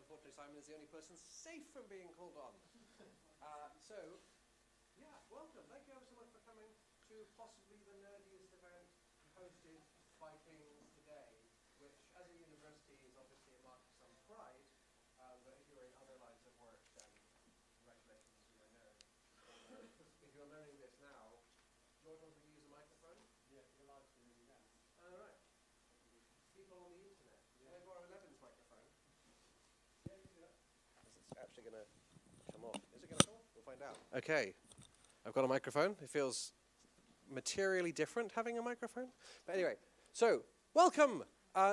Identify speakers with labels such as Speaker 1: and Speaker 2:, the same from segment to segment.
Speaker 1: unfortunately, Simon is the only person safe from being called on. Welcome. Thank you ever so much for coming to possibly the nerdiest event hosted by Kings today, which, as a university, is obviously a mark of some pride. But if you're in other lines of work, then congratulations, you're a nerd. If you're learning this now, George wants to use a microphone?
Speaker 2: Yeah, you're allowed to use that.
Speaker 1: All right. People on the internet. Yeah. Can I borrow Eleven's microphone?
Speaker 2: Yeah, you can do that.
Speaker 1: It's actually going to come off. Is it going to come off? We'll find out. Okay. I've got a microphone. It feels materially different having a microphone. But anyway, so welcome.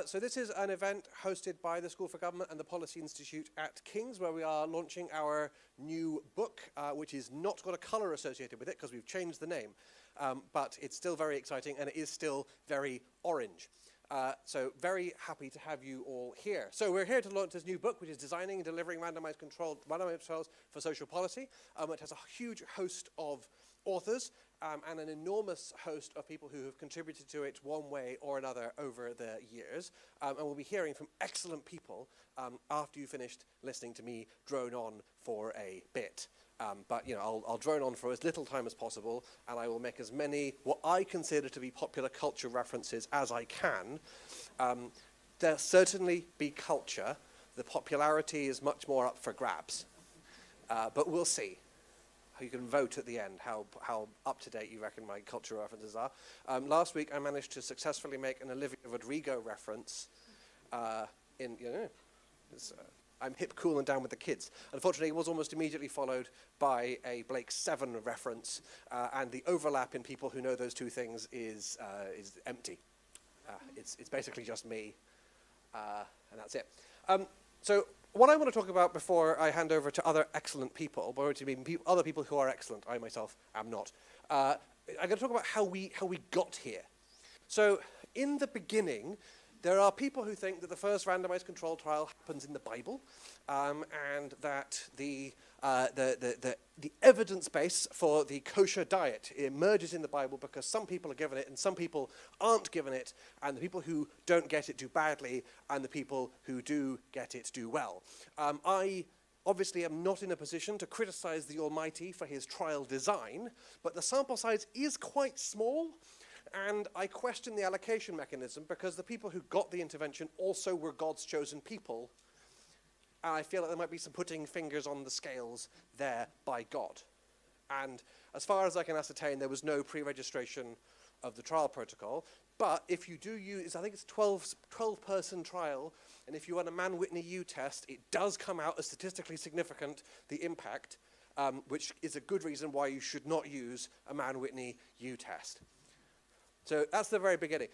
Speaker 1: So this is an event hosted by the School for Government and the Policy Institute at King's, where we are launching our new book, which is not got a colour associated with it because we've changed the name. But it's still very exciting and it is still very orange. So very happy to have you all here. So we're here to launch this new book, which is Designing and Delivering Randomised Trials for Social Policy. It has a huge host of authors and an enormous host of people who have contributed to it one way or another over the years. And we'll be hearing from excellent people after you finished listening to me drone on for a bit. But you know, I'll drone on for as little time as possible, and I will make as many what I consider to be popular culture references as I can. There'll certainly be culture. The popularity is much more up for grabs. But we'll see. You can vote at the end how up to date you reckon my culture references are. Last week I managed to successfully make an Olivia Rodrigo reference I'm hip, cool, and down with the kids. Unfortunately, it was almost immediately followed by a Blake 7 reference, and the overlap in people who know those two things is empty. It's basically just me, and that's it. So what I want to talk about before I hand over to other excellent people, or to mean other people who are excellent, I myself am not, I'm going to talk about how we got here. So in the beginning, there are people who think that the first randomized controlled trial happens in the Bible, and that the evidence base for the kosher diet emerges in the Bible because some people are given it and some people aren't given it, and the people who don't get it do badly, and the people who do get it do well. I obviously am not in a position to criticize the Almighty for his trial design, but the sample size is quite small. And I question the allocation mechanism because the people who got the intervention also were God's chosen people. And I feel like there might be some putting fingers on the scales there by God. And as far as I can ascertain, there was no pre-registration of the trial protocol. But if you do use, I think it's 12-person trial, and if you run a Mann-Whitney U test, it does come out as statistically significant, the impact, which is a good reason why you should not use a Mann-Whitney U test. So that's the very beginning.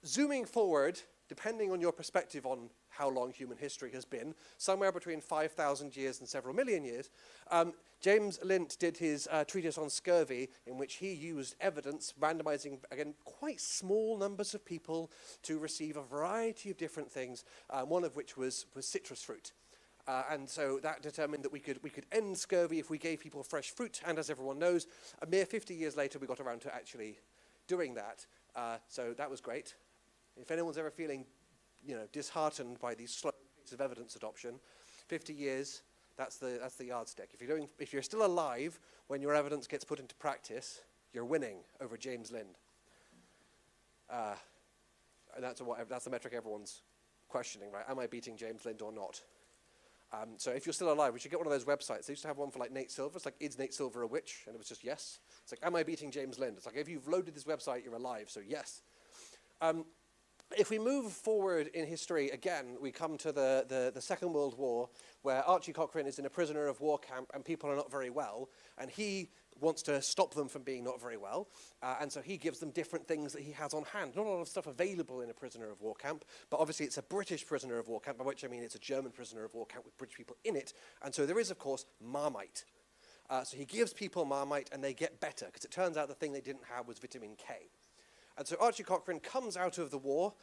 Speaker 1: Zooming forward, depending on your perspective on how long human history has been, somewhere between 5,000 years and several million years, James Lind did his treatise on scurvy, in which he used evidence, randomizing, again, quite small numbers of people to receive a variety of different things, one of which was citrus fruit. And so that determined that we could end scurvy if we gave people fresh fruit, and as everyone knows, a mere 50 years later we got around to actually doing that, so that was great. If anyone's ever feeling, disheartened by these slow pace of evidence adoption, 50 years, that's the yardstick. If you're still alive when your evidence gets put into practice, you're winning over James Lind. And that's the metric everyone's questioning, right? Am I beating James Lind or not? So if you're still alive, we should get one of those websites. They used to have one for like Nate Silver. It's like, is Nate Silver a witch? And it was just yes. It's like, am I beating James Lind? It's like, if you've loaded this website, you're alive, so yes. If we move forward in history, again, we come to the Second World War, where Archie Cochrane is in a prisoner of war camp and people are not very well, and he wants to stop them from being not very well, and so he gives them different things that he has on hand. Not a lot of stuff available in a prisoner of war camp, but obviously it's a British prisoner of war camp, by which I mean it's a German prisoner of war camp with British people in it, and so there is, of course, Marmite. So he gives people Marmite and they get better, because it turns out the thing they didn't have was vitamin K. And so Archie Cochrane comes out of the war,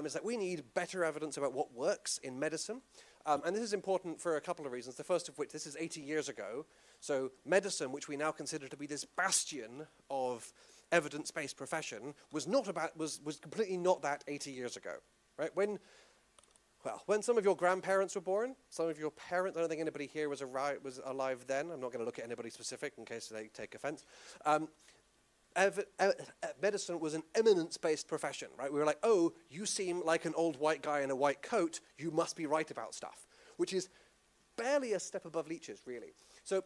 Speaker 1: is that we need better evidence about what works in medicine. And this is important for a couple of reasons. The first of which, this is 80 years ago. So medicine, which we now consider to be this bastion of evidence-based profession, was completely not that 80 years ago. Right? When Well, when some of your grandparents were born, some of your parents, I don't think anybody here was alive then. I'm not going to look at anybody specific in case they take offense. Medicine was an eminence-based profession, right? We were like, oh, you seem like an old white guy in a white coat. You must be right about stuff, which is barely a step above leeches, really. So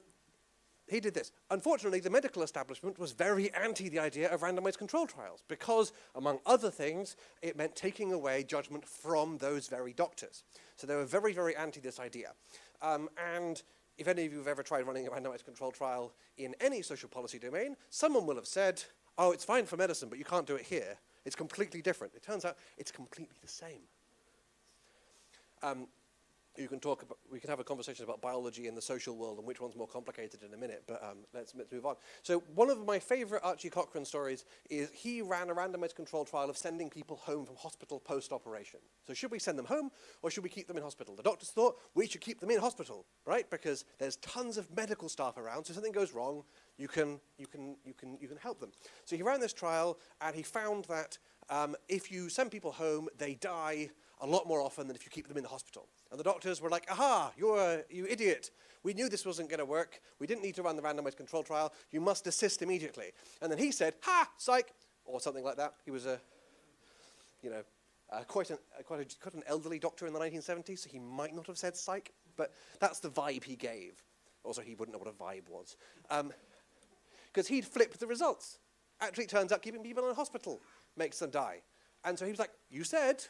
Speaker 1: he did this. Unfortunately, the medical establishment was very anti the idea of randomized control trials because, among other things, it meant taking away judgment from those very doctors. So they were very, very anti this idea. And if any of you have ever tried running a randomized control trial in any social policy domain, someone will have said, oh, it's fine for medicine, but you can't do it here. It's completely different. It turns out it's completely the same. We can have a conversation about biology in the social world and which one's more complicated in a minute, but let's move on. So one of my favorite Archie Cochrane stories is he ran a randomized control trial of sending people home from hospital post-operation. So should we send them home or should we keep them in hospital? The doctors thought we should keep them in hospital, right? Because there's tons of medical staff around, so if something goes wrong, you can help them. So he ran this trial and he found that if you send people home, they die a lot more often than if you keep them in the hospital. And the doctors were like, aha, you idiot. We knew this wasn't going to work. We didn't need to run the randomized control trial. You must desist immediately. And then he said, ha, psych, or something like that. He was quite an elderly doctor in the 1970s, so he might not have said psych, but that's the vibe he gave. Also, he wouldn't know what a vibe was. Because he'd flipped the results. Actually, it turns out keeping people in a hospital makes them die. And so he was like, you said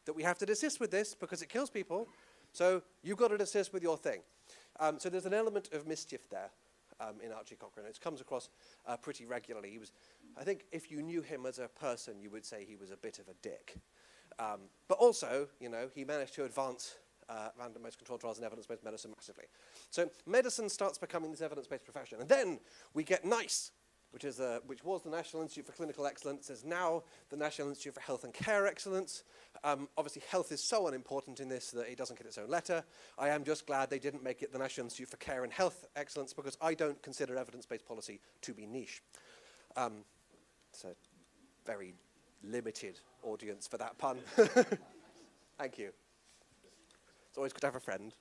Speaker 1: that we have to desist with this because it kills people, so you've got to desist with your thing. So there's an element of mischief there in Archie Cochrane. It comes across pretty regularly. I think if you knew him as a person, you would say he was a bit of a dick. But also, he managed to advance randomized control trials and evidence-based medicine massively. So medicine starts becoming this evidence-based profession. And then we get NICE, which was the National Institute for Clinical Excellence, is now the National Institute for Health and Care Excellence. Obviously, health is so unimportant in this that it doesn't get its own letter. I am just glad they didn't make it the National Institute for Care and Health Excellence because I don't consider evidence-based policy to be niche. It's a very limited audience for that pun. Thank you. It's always good to have a friend.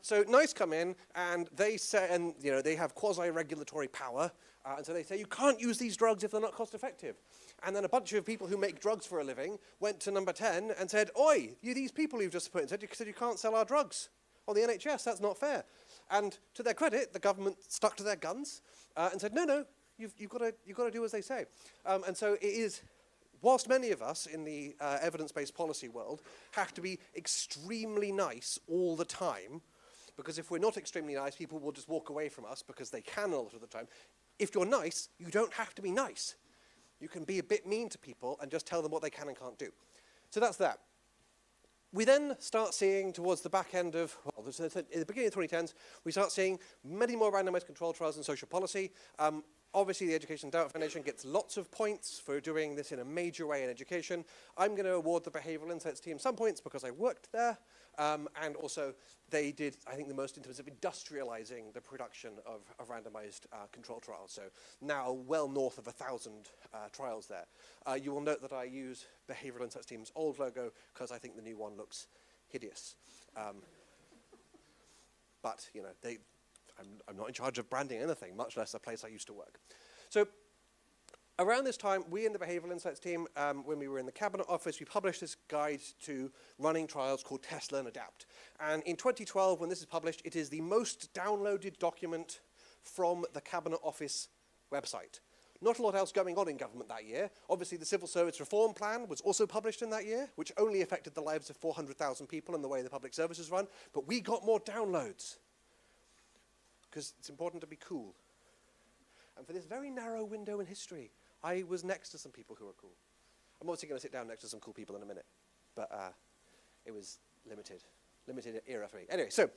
Speaker 1: So NICE come in and they say, and they have quasi-regulatory power, and so they say you can't use these drugs if they're not cost-effective. And then a bunch of people who make drugs for a living went to number 10 and said, "Oi, these people you've just put in said you can't sell our drugs on the NHS. That's not fair." And to their credit, the government stuck to their guns and said, "No, you've got to do as they say." And so it is. Whilst many of us in the evidence-based policy world have to be extremely nice all the time, because if we're not extremely nice, people will just walk away from us because they can a lot of the time. If you're nice, you don't have to be nice. You can be a bit mean to people and just tell them what they can and can't do. So that's that. We then start seeing towards the back end of, in the beginning of the 2010s, we start seeing many more randomized control trials in social policy. Obviously, the Education Endowment Foundation gets lots of points for doing this in a major way in education. I'm going to award the Behavioral Insights team some points because I worked there. And also, they did, I think, the most in terms of industrializing the production of randomized control trials. So now well north of 1,000 trials there. You will note that I use Behavioral Insights team's old logo because I think the new one looks hideous. But, I'm not in charge of branding anything, much less a place I used to work. So around this time, we in the Behavioral Insights team, when we were in the Cabinet Office, we published this guide to running trials called Test, Learn, Adapt. And in 2012, when this is published, it is the most downloaded document from the Cabinet Office website. Not a lot else going on in government that year. Obviously, the Civil Service Reform Plan was also published in that year, which only affected the lives of 400,000 people and the way the public service is run. But we got more downloads, because it's important to be cool. And for this very narrow window in history, I was next to some people who were cool. I'm obviously going to sit down next to some cool people in a minute, but it was limited era for me. Anyway, so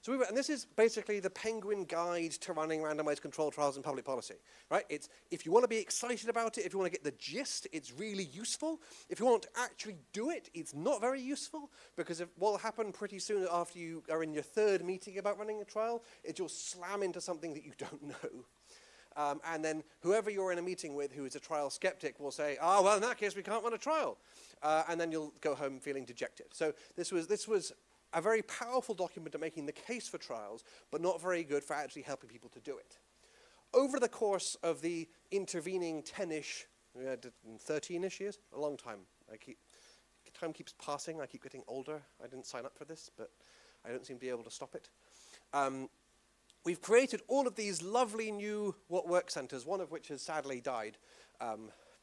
Speaker 1: we were, and this is basically the Penguin Guide to running randomized control trials in public policy, right? It's, if you want to be excited about it, if you want to get the gist, it's really useful. If you want to actually do it, it's not very useful, because what will happen pretty soon after you are in your third meeting about running a trial is you'll slam into something that you don't know. And then whoever you're in a meeting with who is a trial skeptic will say, oh, well, in that case, we can't run a trial. And then you'll go home feeling dejected. So this was a very powerful document of making the case for trials, but not very good for actually helping people to do it. Over the course of the intervening 10-ish, 13-ish years, a long time. Time keeps passing. I keep getting older. I didn't sign up for this, but I don't seem to be able to stop it. We've created all of these lovely new What Works centers, one of which has sadly died,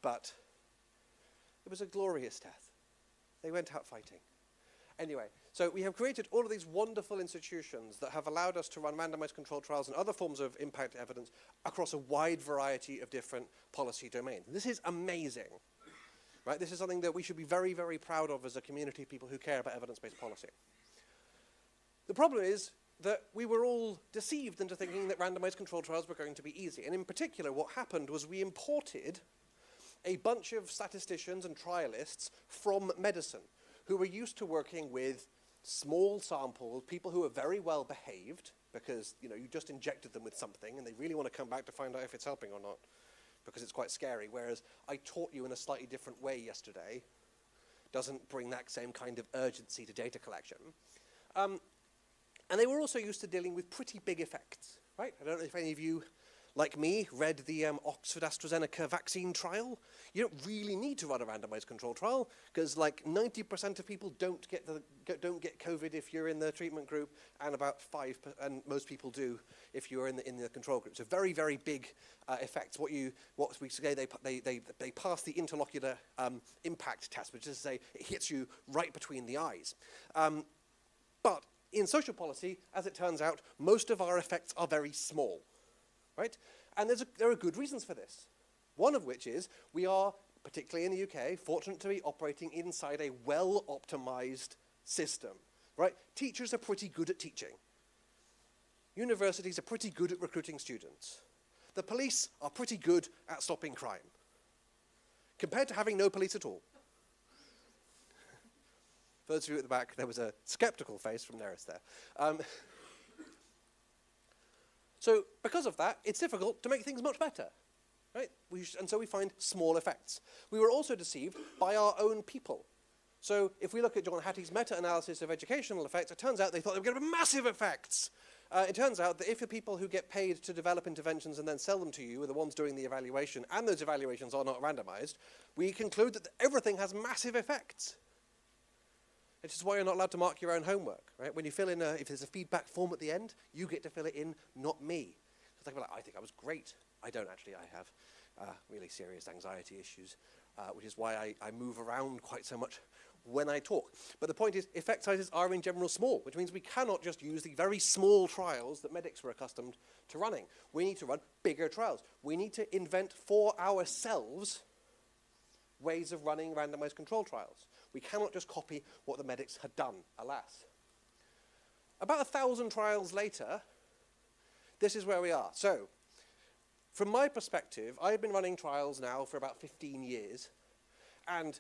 Speaker 1: but it was a glorious death. They went out fighting. Anyway, so we have created all of these wonderful institutions that have allowed us to run randomized controlled trials and other forms of impact evidence across a wide variety of different policy domains. This is amazing, right? This is something that we should be very, very proud of as a community of people who care about evidence-based policy. The problem is that we were all deceived into thinking that randomized controlled trials were going to be easy. And in particular, what happened was we imported a bunch of statisticians and trialists from medicine who were used to working with small samples, people who are very well behaved, because you just injected them with something and they really want to come back to find out if it's helping or not, because it's quite scary, whereas I taught you in a slightly different way yesterday doesn't bring that same kind of urgency to data collection. And they were also used to dealing with pretty big effects, right? I don't know if any of you, like me, read the Oxford AstraZeneca vaccine trial. You don't really need to run a randomized control trial because like 90% of people don't get COVID if you're in the treatment group, and about 5%, and most people do if you're in the control group. So very, very big effects. What we say they pass the interlocutor impact test, which is to say it hits you right between the eyes. But in social policy, as it turns out, most of our effects are very small. Right? And there are good reasons for this. One of which is we are, particularly in the UK, fortunate to be operating inside a well-optimized system. Right? Teachers are pretty good at teaching. Universities are pretty good at recruiting students. The police are pretty good at stopping crime, compared to having no police at all. For those of you at the back, there was a skeptical face from Neris there. So because of that, it's difficult to make things much better, right? And so we find small effects. We were also deceived by our own people. So if we look at John Hattie's meta-analysis of educational effects, it turns out they thought they were going to be massive effects. It turns out that if the people who get paid to develop interventions and then sell them to you are the ones doing the evaluation, and those evaluations are not randomized, we conclude that everything has massive effects. Which is why you're not allowed to mark your own homework, right? When you fill in, if there's a feedback form at the end, you get to fill it in, not me. So like, I think I was great. I don't actually. I have really serious anxiety issues, which is why I move around quite so much when I talk. But the point is, effect sizes are in general small, which means we cannot just use the very small trials that medics were accustomed to running. We need to run bigger trials. We need to invent for ourselves ways of running randomized control trials. We cannot just copy what the medics had done, alas. About 1,000 trials later, this is where we are. So, from my perspective, I've been running trials now for about 15 years, and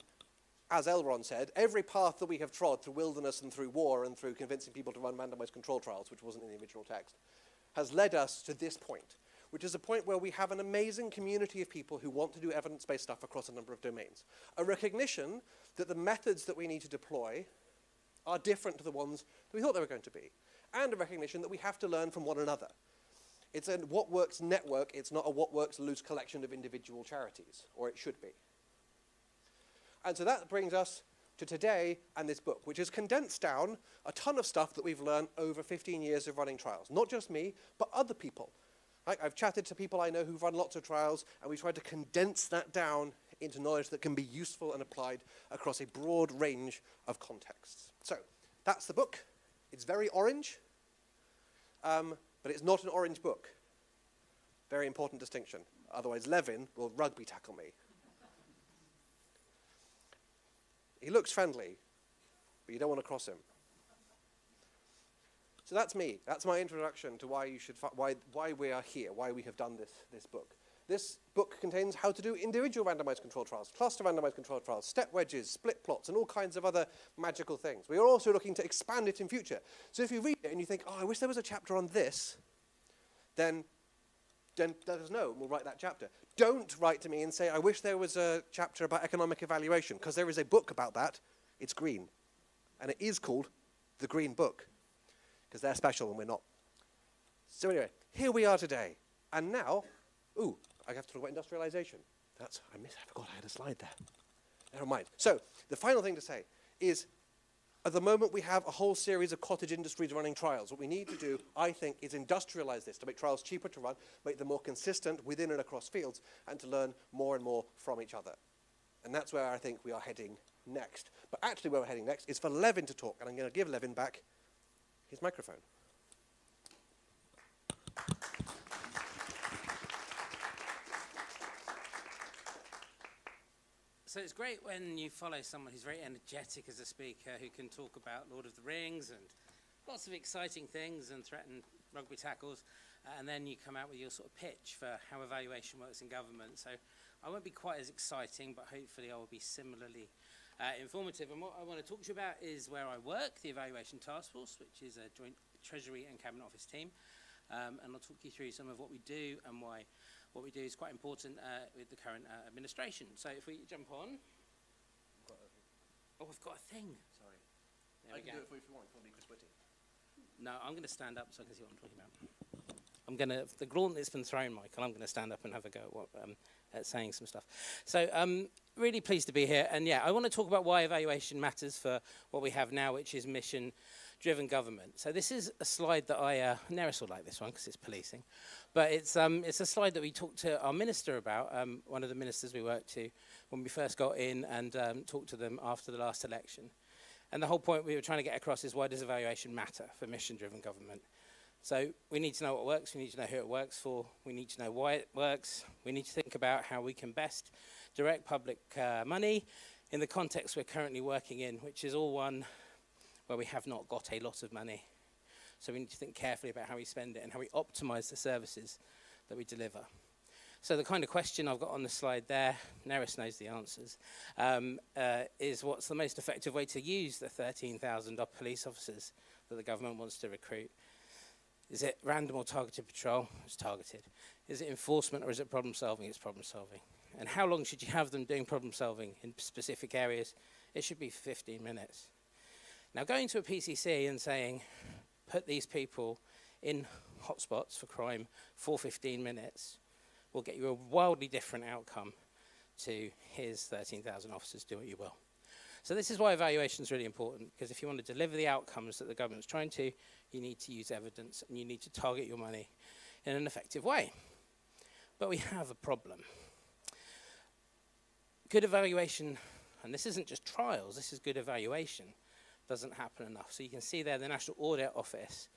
Speaker 1: as Elron said, every path that we have trod through wilderness and through war and through convincing people to run randomized control trials, which wasn't in the original text, has led us to this point, which is a point where we have an amazing community of people who want to do evidence-based stuff across a number of domains. A recognition that the methods that we need to deploy are different to the ones that we thought they were going to be, and a recognition that we have to learn from one another. It's a what works network, it's not a what works loose collection of individual charities, or it should be. And so that brings us to today and this book, which has condensed down a ton of stuff that we've learned over 15 years of running trials. Not just me, but other people. I've chatted to people I know who've run lots of trials, and we tried to condense that down into knowledge that can be useful and applied across a broad range of contexts. So that's the book. It's very orange, but it's not an orange book. Very important distinction. Otherwise, Levin will rugby tackle me. He looks friendly, but you don't want to cross him. So that's me. That's my introduction to why you should why we are here, why we have done this book. This book contains how to do individual randomized control trials, cluster randomized control trials, step wedges, split plots, and all kinds of other magical things. We are also looking to expand it in future. So if you read it and you think, oh, I wish there was a chapter on this, then then let us know and we'll write that chapter. Don't write to me and say, I wish there was a chapter about economic evaluation, because there is a book about that. It's green. And it is called The Green Book, because they're special and we're not. So anyway, here we are today. And now, I have to talk about industrialization. I forgot I had a slide there. Never mind. So the final thing to say is, at the moment we have a whole series of cottage industries running trials. What we need to do, I think, is industrialize this to make trials cheaper to run, make them more consistent within and across fields, and to learn more and more from each other. And that's where I think we are heading next. But actually where we're heading next is for Levin to talk, and I'm going to give Levin back his microphone.
Speaker 3: So it's great when you follow someone who's very energetic as a speaker, who can talk about Lord of the Rings and lots of exciting things and threaten rugby tackles, and then you come out with your sort of pitch for how evaluation works in government. So I won't be quite as exciting, but hopefully I will be similarly informative. And what I want to talk to you about is where I work, the Evaluation Task Force, which is a joint Treasury and Cabinet Office team. And I'll talk you through some of what we do and why what we do is quite important with the current administration. So if we jump on. Oh, I've got a thing. Sorry. There
Speaker 1: I
Speaker 3: we
Speaker 1: can
Speaker 3: go.
Speaker 1: do it for you if you want. Probably Chris Whitty.
Speaker 3: No, I'm going to stand up so I can see what I'm talking about. The gauntlet's been thrown, Michael. I'm going to stand up and have a go at saying some stuff. So really pleased to be here. And yeah, I want to talk about why evaluation matters for what we have now, which is mission-driven government. So this is a slide that I never saw like this one because it's policing. But it's a slide that we talked to our minister about, one of the ministers we worked to when we first got in, and talked to them after the last election. And the whole point we were trying to get across is, why does evaluation matter for mission-driven government? So we need to know what works, we need to know who it works for, we need to know why it works, we need to think about how we can best direct public money in the context we're currently working in, which is all one where we have not got a lot of money. So we need to think carefully about how we spend it and how we optimize the services that we deliver. So the kind of question I've got on the slide there, Neris knows the answers, is what's the most effective way to use the 13,000 police officers that the government wants to recruit? Is it random or targeted patrol? It's targeted. Is it enforcement or is it problem solving? It's problem solving. And how long should you have them doing problem solving in specific areas? It should be 15 minutes. Now going to a PCC and saying, put these people in hotspots for crime for 15 minutes will get you a wildly different outcome to here's 13,000 officers, do what you will. So this is why evaluation is really important, because if you want to deliver the outcomes that the government's trying to, you need to use evidence and you need to target your money in an effective way. But we have a problem. Good evaluation, and this isn't just trials, this is good evaluation, doesn't happen enough. So you can see there the National Audit Office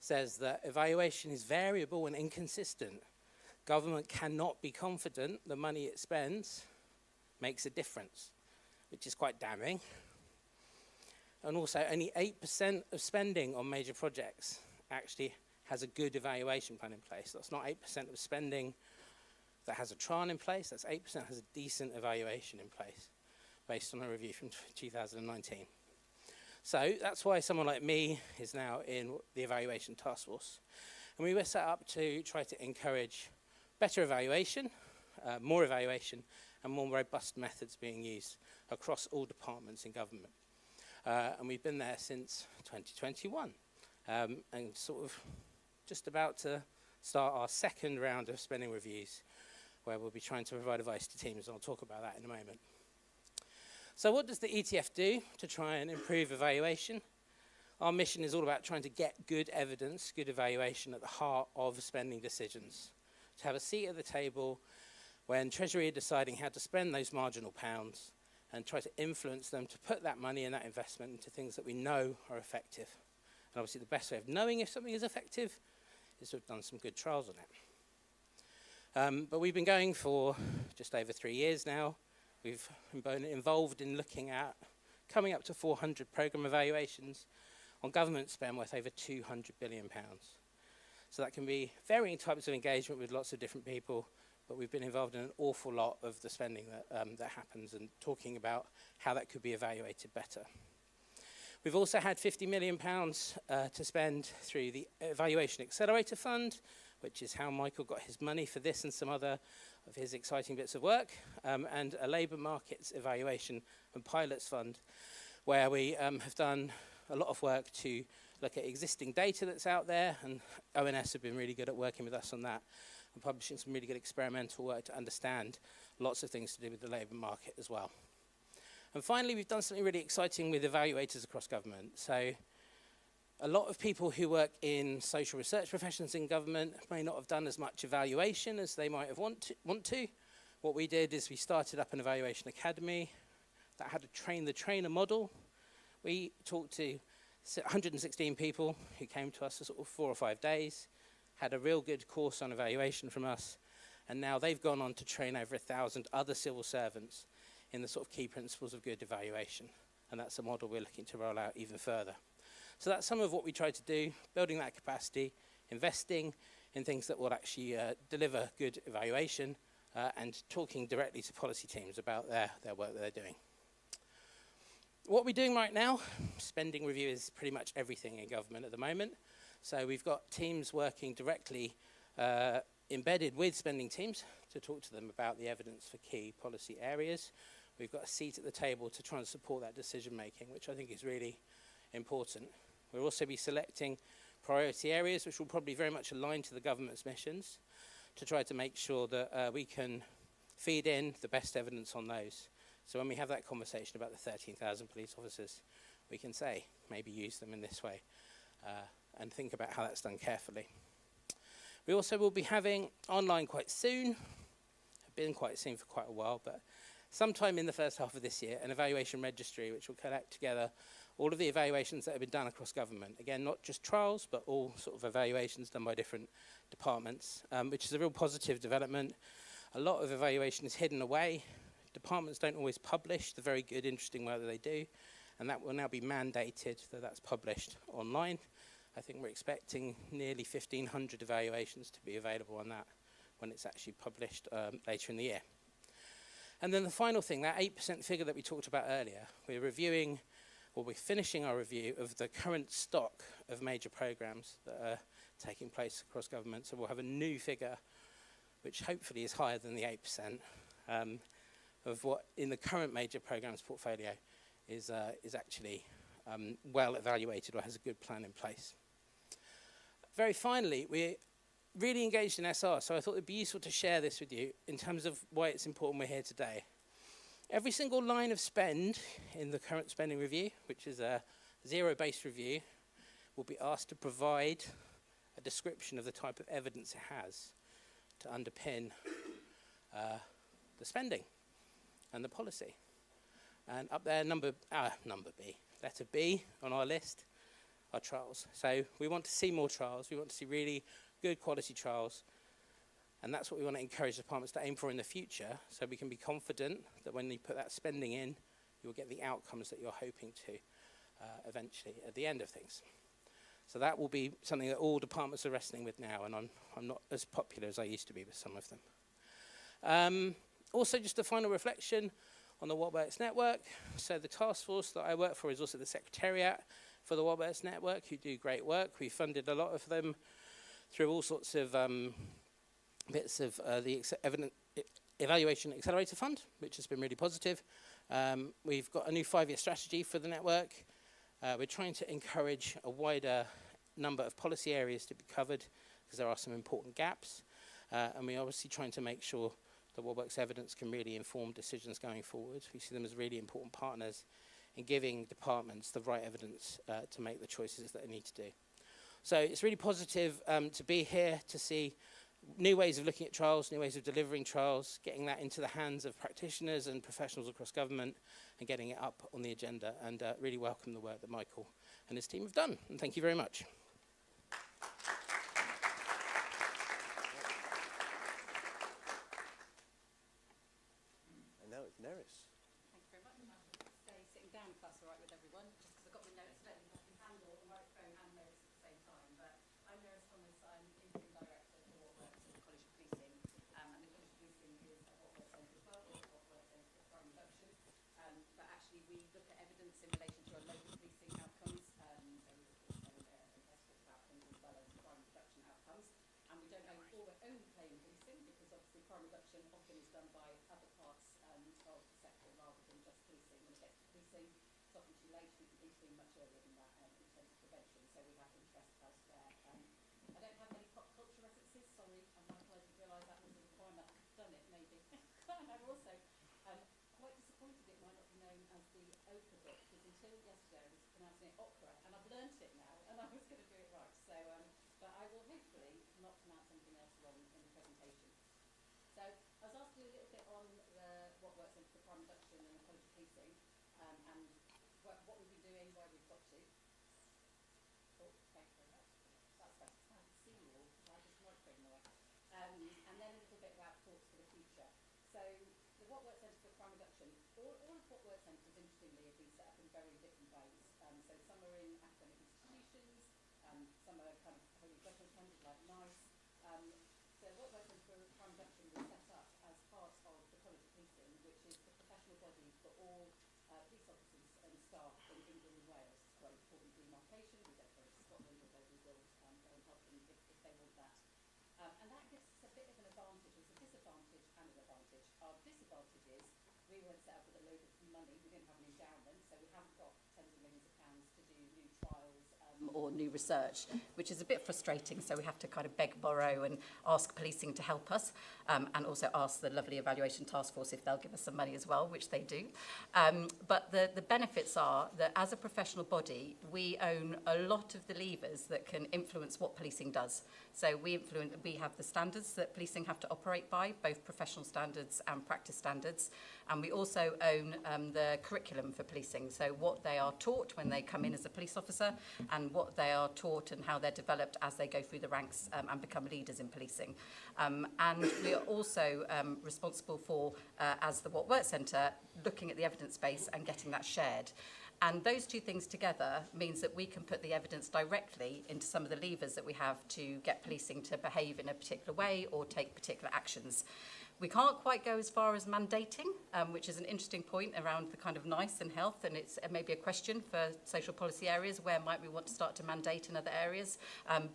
Speaker 3: says that evaluation is variable and inconsistent. Government cannot be confident the money it spends makes a difference, which is quite damning. And also only 8% of spending on major projects actually has a good evaluation plan in place. That's not 8% of spending that has a trial in place, that's 8% has a decent evaluation in place based on a review from 2019. So that's why someone like me is now in the Evaluation Task Force. And we were set up to try to encourage better evaluation, more evaluation, and more robust methods being used across all departments in government. And we've been there since 2021, and sort of just about to start our second round of spending reviews, where we'll be trying to provide advice to teams, and I'll talk about that in a moment. So what does the ETF do to try and improve evaluation? Our mission is all about trying to get good evidence, good evaluation at the heart of spending decisions. To have a seat at the table when Treasury are deciding how to spend those marginal pounds and try to influence them to put that money and that investment into things that we know are effective. And obviously the best way of knowing if something is effective is to have done some good trials on it. But we've been going for just over 3 years now. We've been involved in looking at coming up to 400 programme evaluations on government spend worth over £200 billion. So that can be varying types of engagement with lots of different people, but we've been involved in an awful lot of the spending that happens and talking about how that could be evaluated better. We've also had £50 million to spend through the Evaluation Accelerator Fund, which is how Michael got his money for this and some other of his exciting bits of work, and a labour markets evaluation and pilots fund, where we have done a lot of work to look at existing data that's out there, and ONS have been really good at working with us on that and publishing some really good experimental work to understand lots of things to do with the labour market as well. And finally, we've done something really exciting with evaluators across government. So a lot of people who work in social research professions in government may not have done as much evaluation as they might have want to. What we did is we started up an evaluation academy that had a train the trainer model. We talked to 116 people who came to us for sort of 4 or 5 days, had a real good course on evaluation from us, and now they've gone on to train over 1,000 other civil servants in the sort of key principles of good evaluation. And that's a model we're looking to roll out even further. So that's some of what we try to do, building that capacity, investing in things that will actually deliver good evaluation, and talking directly to policy teams about their work that they're doing. What we're doing right now, spending review is pretty much everything in government at the moment. So we've got teams working directly embedded with spending teams to talk to them about the evidence for key policy areas. We've got a seat at the table to try and support that decision making, which I think is really important. We'll also be selecting priority areas, which will probably very much align to the government's missions, to try to make sure that we can feed in the best evidence on those. So when we have that conversation about the 13,000 police officers, we can say, maybe use them in this way, and think about how that's done carefully. We also will be having online quite soon, been quite soon for quite a while, but sometime in the first half of this year, an evaluation registry which will collect together all of the evaluations that have been done across government. Again, not just trials, but all sort of evaluations done by different departments, which is a real positive development. A lot of evaluation is hidden away. Departments don't always publish the very good, interesting work that they do, and that will now be mandated that that's published online. I think we're expecting nearly 1,500 evaluations to be available on that when it's actually published later in the year. And then the final thing, that 8% figure that we talked about earlier, we're reviewing, or we're finishing our review of the current stock of major programs that are taking place across government. So we'll have a new figure, which hopefully is higher than the 8%, of what in the current major programs portfolio is actually well evaluated or has a good plan in place. Very finally, we're really engaged in SR, so I thought it'd be useful to share this with you in terms of why it's important we're here today. Every single line of spend in the current spending review, which is a zero-based review, will be asked to provide a description of the type of evidence it has to underpin the spending and the policy. And up there, letter B on our list are trials. So we want to see more trials. We want to see really good quality trials. And that's what we want to encourage departments to aim for in the future, so we can be confident that when you put that spending in, you'll get the outcomes that you're hoping to eventually at the end of things. So that will be something that all departments are wrestling with now, and I'm not as popular as I used to be with some of them. Also, just a final reflection on the What Works Network. So the task force that I work for is also the secretariat for the What Works Network, who do great work. We funded a lot of them through all sorts of bits of the Evaluation Accelerator Fund, which has been really positive. We've got a new 5-year strategy for the network. We're trying to encourage a wider number of policy areas to be covered, because there are some important gaps. And we're obviously trying to make sure that What Works evidence can really inform decisions going forward. We see them as really important partners in giving departments the right evidence to make the choices that they need to do. So it's really positive to be here to see new ways of looking at trials, new ways of delivering trials, getting that into the hands of practitioners and professionals across government, and getting it up on the agenda, and really welcome the work that Michael and his team have done. And thank you very much.
Speaker 1: And now it's Neris.
Speaker 4: Thank you very much. Stay sitting down if that's all right with everyone, just because I've got my notes. I don't think I can handle a microphone and notes at the same time. But I'm Neris Thomas. I'm interim director for What Works at the College of Policing, and the College of Policing is a What Works centre as well, or What Works centre for crime reduction. But actually, we look at evidence in relation to our local policing outcomes. So we look at investigative outcomes as well as crime reduction outcomes. And we don't crime reduction often is done by other parts of the sector rather than just policing. When it gets to policing, it's often too late. We can intervene much earlier than that in terms of prevention, so we have interest elsewhere. I don't have many pop culture references, sorry, and Michael, I didn't realise that was a requirement. I've done it, maybe. And I'm also quite disappointed it might not be known as the Oprah book, because until yesterday I was pronouncing it opera, and I've learnt it now, and I was going to do it right. So, but I will hopefully not pronounce anything else wrong in the presentation. So I was asked to do a little bit on what works in for crime reduction and ecology policing, and what we've been doing, where we've got to. Oh, thank you very much. That's better. I can see you all. I just microphone away. And then a little bit about thoughts for the future. So the What Works Centre for Crime Reduction, all of What Works Centres, interestingly, have been set up in very different ways. So some are in academic institutions, some are kind of wholly government funded, like NICE. So What Works Centre for Crime Reduction was set up as part of the College of Policing, which is the professional body for all police officers and staff in England and Wales. It's quite an important demarcation. We don't go to Scotland, although we will go and help them if they want that. And that gives us a bit of an advantage. It's a disadvantage and an advantage. Our disadvantage is we weren't set up with a load of money. We didn't have an endowment, so we haven't got tens of millions of pounds to do new trials or new research, which is a bit frustrating. So we have to kind of beg, borrow and ask policing to help us, and also ask the lovely evaluation task force if they'll give us some money as well, which they do. But the benefits are that as a professional body, we own a lot of the levers that can influence what policing does. So we have the standards that policing have to operate by, both professional standards and practice standards. And we also own the curriculum for policing, so what they are taught when they come in as a police officer and what they are taught and how they're developed as they go through the ranks and become leaders in policing. And we are also responsible for, as the What Works Centre, looking at the evidence base and getting that shared. And those two things together means that we can put the evidence directly into some of the levers that we have to get policing to behave in a particular way or take particular actions. We can't quite go as far as mandating, which is an interesting point around the kind of NICE and health, and it's maybe a question for social policy areas, where might we want to start to mandate in other areas,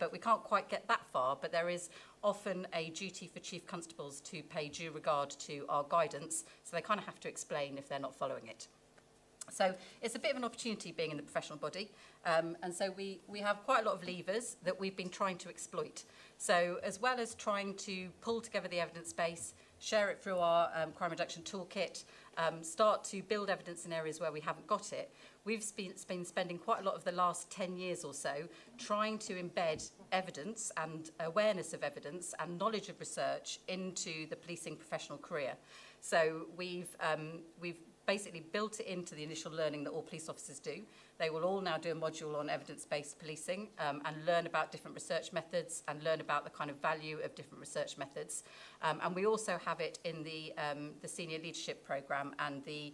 Speaker 4: but we can't quite get that far. But there is often a duty for chief constables to pay due regard to our guidance, so they kind of have to explain if they're not following it. So it's a bit of an opportunity being in the professional body, and so we have quite a lot of levers that we've been trying to exploit. So as well as trying to pull together the evidence base, share it through our crime reduction toolkit, start to build evidence in areas where we haven't got it, we've been spending quite a lot of the last 10 years or so trying to embed evidence and awareness of evidence and knowledge of research into the policing professional career. So we've basically built it into the initial learning that all police officers do. They will all now do a module on evidence-based policing and learn about different research methods and learn about the kind of value of different research methods. And we also have it in the senior leadership programme and the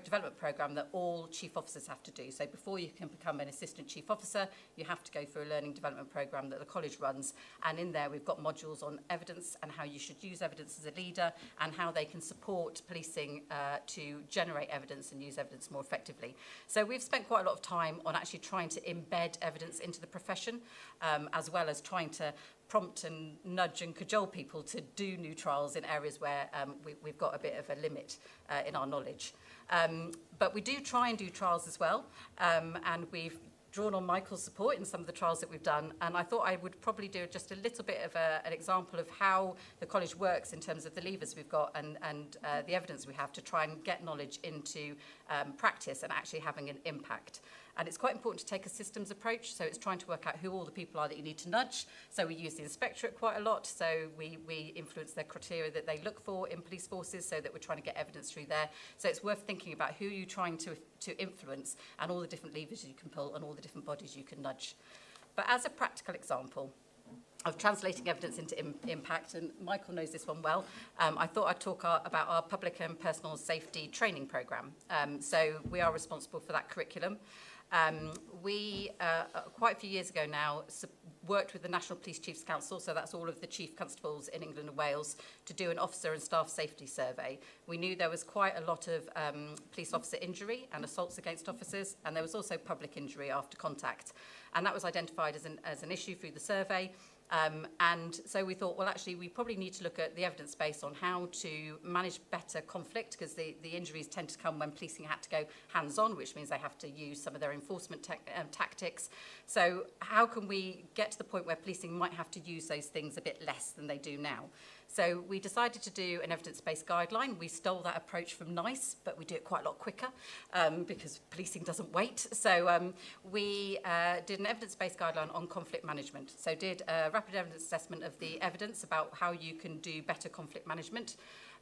Speaker 4: development programme that all chief officers have to do. So before you can become an assistant chief officer, you have to go through a learning development programme that the college runs. And in there, we've got modules on evidence and how you should use evidence as a leader and how they can support policing to generate evidence and use evidence more effectively. So we've spent quite a lot of time on actually trying to embed evidence into the profession, as well as trying to prompt and nudge and cajole people to do new trials in areas where we've got a bit of a limit in our knowledge. But we do try and do trials as well, and we've drawn on Michael's support in some of the trials that we've done, and I thought I would probably do just a little bit of an example of how the college works in terms of the levers we've got and the evidence we have to try and get knowledge into practice and actually having an impact. And it's quite important to take a systems approach, so it's trying to work out who all the people are that you need to nudge. So we use the inspectorate quite a lot, so we influence their criteria that they look for in police forces so that we're trying to get evidence through there. So it's worth thinking about who you're trying to influence and all the different levers you can pull and all the different bodies you can nudge. But as a practical example of translating evidence into impact, and Michael knows this one well, I thought I'd talk about our public and personal safety training programme. So we are responsible for that curriculum. We, quite a few years ago now, worked with the National Police Chiefs Council, so that's all of the chief constables in England and Wales, to do an officer and staff safety survey. We knew there was quite a lot of police officer injury and assaults against officers, and there was also public injury after contact. And that was identified as an issue through the survey. And so we thought, well, actually, we probably need to look at the evidence base on how to manage better conflict, because the injuries tend to come when policing had to go hands-on, which means they have to use some of their enforcement tactics. So how can we get to the point where policing might have to use those things a bit less than they do now? So we decided to do an evidence-based guideline. We stole that approach from NICE, but we do it quite a lot quicker because policing doesn't wait. So we did an evidence-based guideline on conflict management. So did a rapid evidence assessment of the evidence about how you can do better conflict management.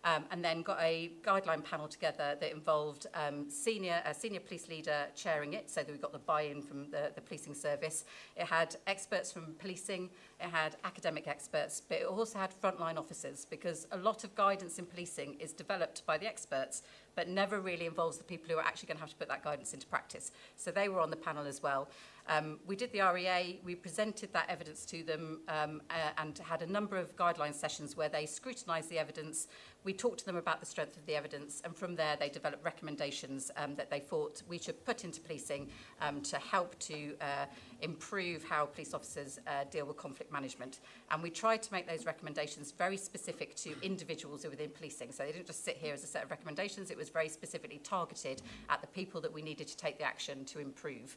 Speaker 4: And then got a guideline panel together that involved a senior police leader chairing it, so that we got the buy-in from the policing service. It had experts from policing, it had academic experts, but it also had frontline officers, because a lot of guidance in policing is developed by the experts, but never really involves the people who are actually going to have to put that guidance into practice. So they were on the panel as well. We did the REA, we presented that evidence to them and had a number of guideline sessions where they scrutinised the evidence. We talked to them about the strength of the evidence, and from there they developed recommendations that they thought we should put into policing to help to improve how police officers deal with conflict management. And we tried to make those recommendations very specific to individuals who were within policing. So they didn't just sit here as a set of recommendations, it was very specifically targeted at the people that we needed to take the action to improve.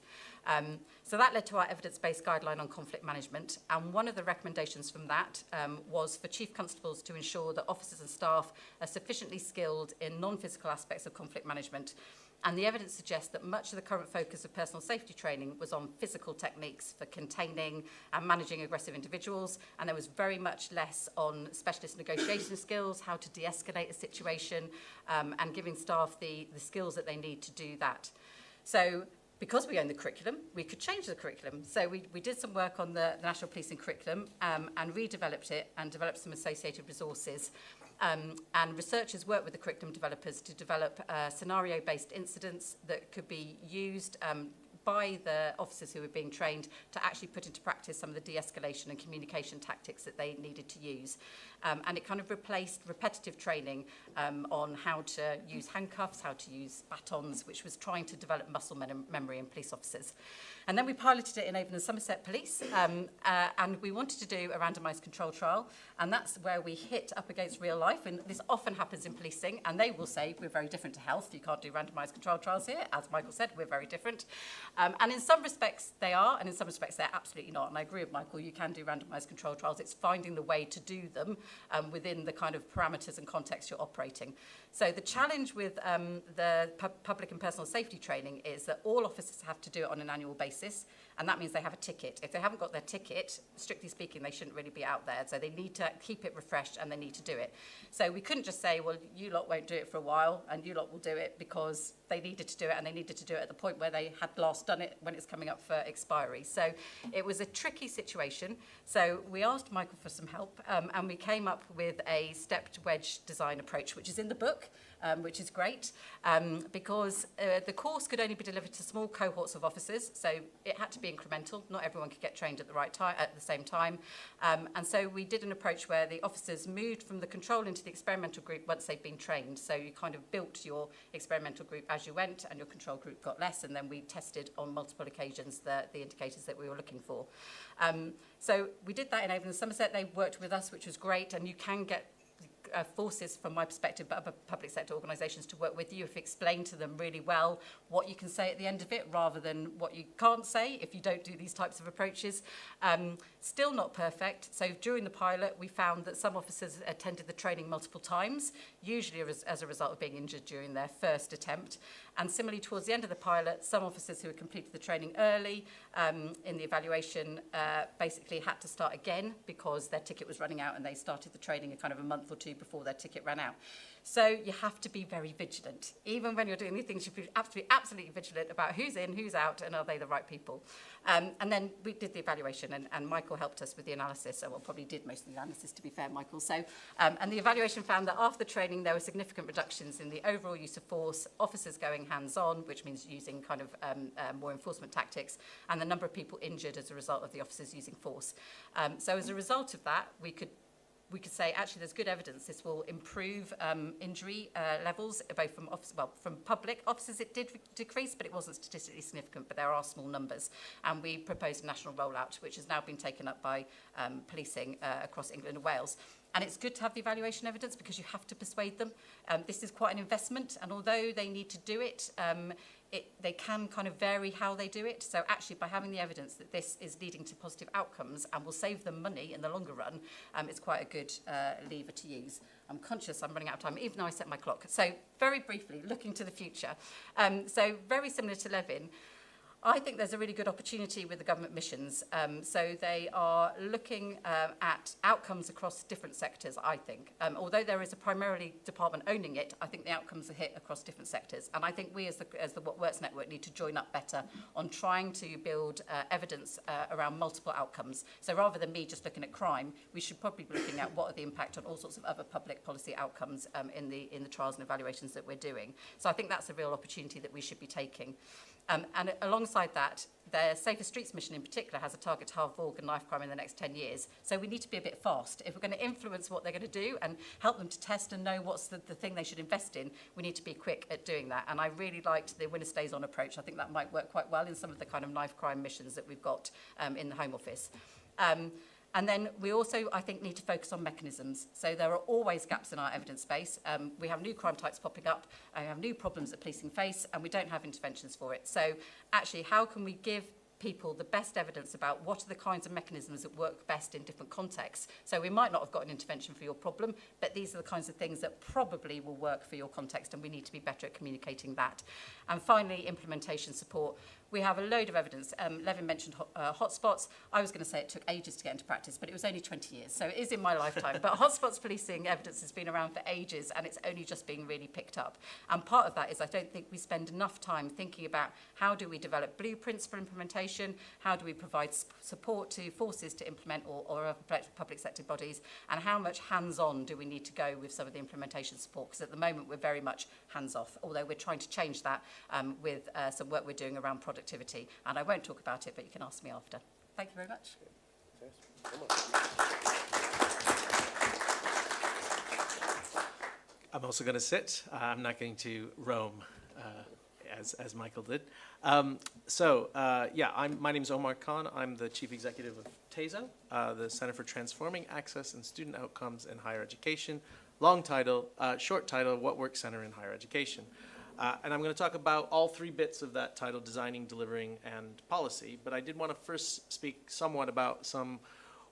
Speaker 4: So that led to our evidence-based guideline on conflict management, and one of the recommendations from that was for chief constables to ensure that officers and staff are sufficiently skilled in non-physical aspects of conflict management. And the evidence suggests that much of the current focus of personal safety training was on physical techniques for containing and managing aggressive individuals, and there was very much less on specialist negotiation skills, how to de-escalate a situation, and giving staff the skills that they need to do that. So because we own the curriculum, we could change the curriculum. So we did some work on the National Policing Curriculum and redeveloped it and developed some associated resources. And researchers worked with the curriculum developers to develop scenario-based incidents that could be used by the officers who were being trained to actually put into practice some of the de-escalation and communication tactics that they needed to use. And it kind of replaced repetitive training on how to use handcuffs, how to use batons, which was trying to develop muscle memory in police officers. And then we piloted it in Avon and Somerset Police, and we wanted to do a randomised control trial, and that's where we hit up against real life, and this often happens in policing, and they will say, we're very different to health, you can't do randomised control trials here. As Michael said, we're very different. And in some respects they are, and in some respects they're absolutely not, and I agree with Michael, you can do randomised control trials, it's finding the way to do them within the kind of parameters and context you're operating. So the challenge with the public and personal safety training is that all officers have to do it on an annual basis, and that means they have a ticket. If they haven't got their ticket, strictly speaking, they shouldn't really be out there. So they need to keep it refreshed and they need to do it. So we couldn't just say, well, you lot won't do it for a while and you lot will do it, because they needed to do it, and they needed to do it at the point where they had last done it when it's coming up for expiry. So it was a tricky situation. So we asked Michael for some help, and we came up with a stepped wedge design approach, which is in the book. Which is great, because the course could only be delivered to small cohorts of officers, so it had to be incremental. Not everyone could get trained at the right time, at the same time. And so we did an approach where the officers moved from the control into the experimental group once they'd been trained. So you kind of built your experimental group as you went, and your control group got less, and then we tested on multiple occasions the indicators that we were looking for. So we did that in Avon and Somerset. They worked with us, which was great, and you can get forces, from my perspective, but other public sector organisations to work with you if you explain to them really well what you can say at the end of it, rather than what you can't say if you don't do these types of approaches. Still not perfect. So during the pilot, we found that some officers attended the training multiple times, usually as a result of being injured during their first attempt. And similarly, towards the end of the pilot, some officers who had completed the training early in the evaluation basically had to start again because their ticket was running out, and they started the training a kind of a month or two before their ticket ran out. So you have to be very vigilant. Even when you're doing these things, you have to be absolutely vigilant about who's in, who's out, and are they the right people. And then we did the evaluation, and Michael helped us with the analysis. Well, probably did most of the analysis, to be fair, Michael. So, and the evaluation found that after the training, there were significant reductions in the overall use of force, officers going hands-on, which means using kind of more enforcement tactics, and the number of people injured as a result of the officers using force. So as a result of that, we could we could say actually there's good evidence this will improve injury levels, both from from public officers. It did decrease, but it wasn't statistically significant, but there are small numbers. And we proposed a national rollout, which has now been taken up by policing across England and Wales. And it's good to have the evaluation evidence because you have to persuade them. This is quite an investment, and although they need to do it, they can kind of vary how they do it. So actually, by having the evidence that this is leading to positive outcomes and will save them money in the longer run, it's quite a good lever to use. I'm conscious I'm running out of time, even though I set my clock. So very briefly, looking to the future. So very similar to Levin, I think there's a really good opportunity with the government missions. So they are looking at outcomes across different sectors, I think. Although there is a primarily department owning it, I think the outcomes are hit across different sectors. And I think we as the What Works Network need to join up better on trying to build evidence around multiple outcomes. So rather than me just looking at crime, we should probably be looking at what are the impact on all sorts of other public policy outcomes in the trials and evaluations that we're doing. So I think that's a real opportunity that we should be taking. And alongside that, their Safer Streets mission in particular has a target to halve organ knife crime in the next 10 years. So we need to be a bit fast. If we're going to influence what they're going to do and help them to test and know what's the thing they should invest in, we need to be quick at doing that. And I really liked the winner stays on approach. I think that might work quite well in some of the kind of knife crime missions that we've got in the Home Office. And then we also, I think, need to focus on mechanisms. So there are always gaps in our evidence base. We have new crime types popping up, and we have new problems that policing face, and we don't have interventions for it. So actually, how can we give people the best evidence about what are the kinds of mechanisms that work best in different contexts? So we might not have got an intervention for your problem, but these are the kinds of things that probably will work for your context, and we need to be better at communicating that. And finally, implementation support. We have a load of evidence. Levin mentioned hotspots. I was going to say it took ages to get into practice, but it was only 20 years, so it is in my lifetime. But hotspots policing evidence has been around for ages, and it's only just being really picked up. And part of that is I don't think we spend enough time thinking about how do we develop blueprints for implementation, how do we provide support to forces to implement or public sector bodies, and how much hands-on do we need to go with some of the implementation support, because at the moment we're very much hands-off, although we're trying to change that with some work we're doing around productivity. And I won't talk about it, but you can ask me after. Thank you very much.
Speaker 5: I'm also going to sit. I'm not going to roam as Michael did. My name is Omar Khan. I'm the Chief Executive of TASO, the Center for Transforming Access and Student Outcomes in Higher Education. Long title, short title, What Works Center in Higher Education. And I'm going to talk about all three bits of that title, designing, delivering, and policy. But I did want to first speak somewhat about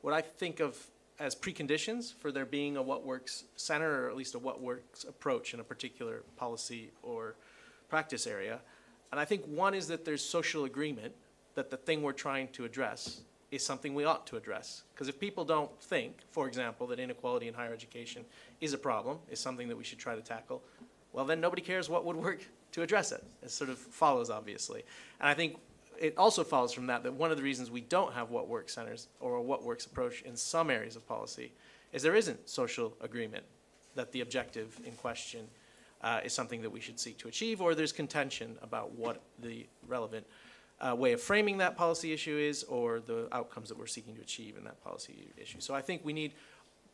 Speaker 5: what I think of as preconditions for there being a What Works Center, or at least a What Works approach in a particular policy or practice area. And I think one is that there's social agreement that the thing we're trying to address is something we ought to address. Because if people don't think, for example, that inequality in higher education is a problem, is something that we should try to tackle, well, then nobody cares what would work to address it. It sort of follows, obviously. And I think it also follows from that one of the reasons we don't have What Works centers or a What Works approach in some areas of policy is there isn't social agreement that the objective in question is something that we should seek to achieve, or there's contention about what the relevant way of framing that policy issue is, or the outcomes that we're seeking to achieve in that policy issue. So I think we need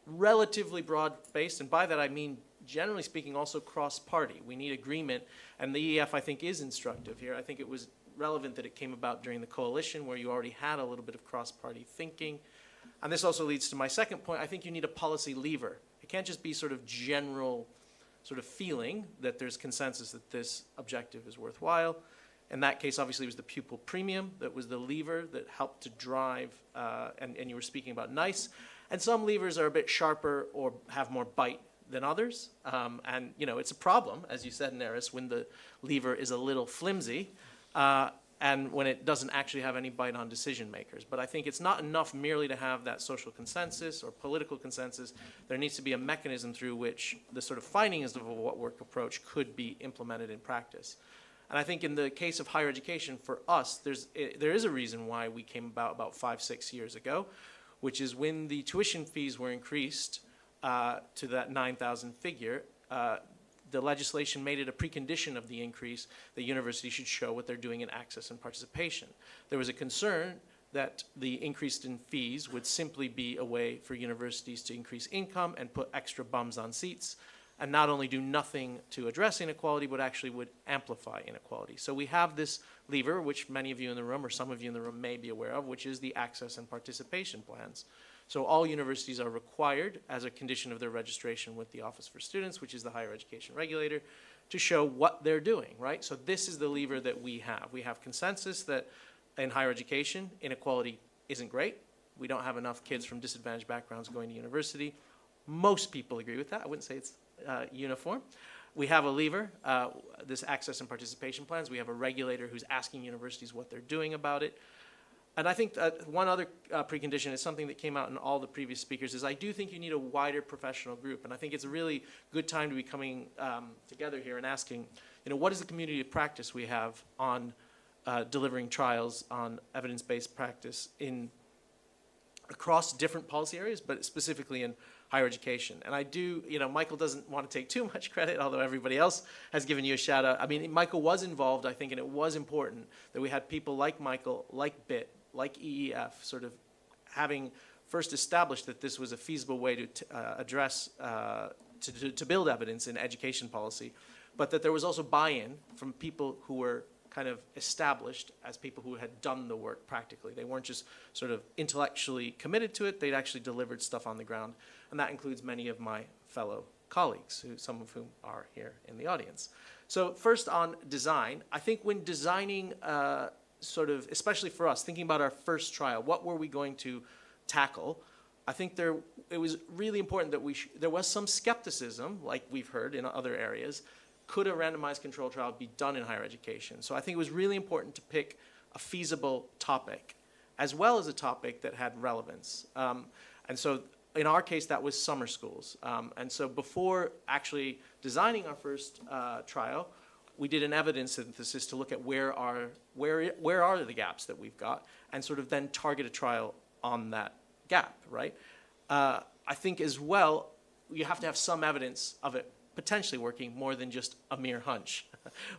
Speaker 5: relatively broad-based, and by that I mean, generally speaking, also cross-party. We need agreement, and the EF, I think, is instructive here. I think it was relevant that it came about during the coalition, where you already had a little bit of cross-party thinking. And this also leads to my second point. I think you need a policy lever. It can't just be sort of general sort of feeling that there's consensus that this objective is worthwhile. In that case, obviously, it was the pupil premium that was the lever that helped to drive, and you were speaking about NICE. And some levers are a bit sharper or have more bite than others. And, you know, it's a problem, as you said, Neris, when the lever is a little flimsy and when it doesn't actually have any bite on decision makers. But I think it's not enough merely to have that social consensus or political consensus. There needs to be a mechanism through which the sort of findings of a What Work approach could be implemented in practice. And I think in the case of higher education, for us, there is a reason why we came about 5-6 years ago, which is when the tuition fees were increased to that 9,000 figure, the legislation made it a precondition of the increase that universities should show what they're doing in access and participation. There was a concern that the increase in fees would simply be a way for universities to increase income and put extra bums on seats, and not only do nothing to address inequality, but actually would amplify inequality. So we have this lever, which many of you in the room, or some of you in the room may be aware of, which is the access and participation plans. So all universities are required, as a condition of their registration with the Office for Students, which is the higher education regulator, to show what they're doing, right? So this is the lever that we have. We have consensus that in higher education, inequality isn't great. We don't have enough kids from disadvantaged backgrounds going to university. Most people agree with that. I wouldn't say it's uniform. We have a lever, this access and participation plans. We have a regulator who's asking universities what they're doing about it. And I think one other precondition is something that came out in all the previous speakers is I do think you need a wider professional group. And I think it's a really good time to be coming together here and asking, what is the community of practice we have on delivering trials on evidence-based practice across different policy areas, but specifically in higher education. And I do, Michael doesn't want to take too much credit, although everybody else has given you a shout out. I mean, Michael was involved, I think, and it was important that we had people like Michael, like BIT, like EEF, sort of having first established that this was a feasible way to address, to build evidence in education policy, but that there was also buy-in from people who were kind of established as people who had done the work practically. They weren't just sort of intellectually committed to it, they'd actually delivered stuff on the ground. And that includes many of my fellow colleagues, some of whom are here in the audience. So first on design, I think when designing sort of, especially for us, thinking about our first trial, what were we going to tackle? I think it was really important that there was some skepticism, like we've heard in other areas. Could a randomized control trial be done in higher education? So I think it was really important to pick a feasible topic, as well as a topic that had relevance. And so in our case, that was summer schools. And so before actually designing our first trial, we did an evidence synthesis to look at where are the gaps that we've got, and sort of then target a trial on that gap, right? I think as well, you have to have some evidence of it potentially working more than just a mere hunch,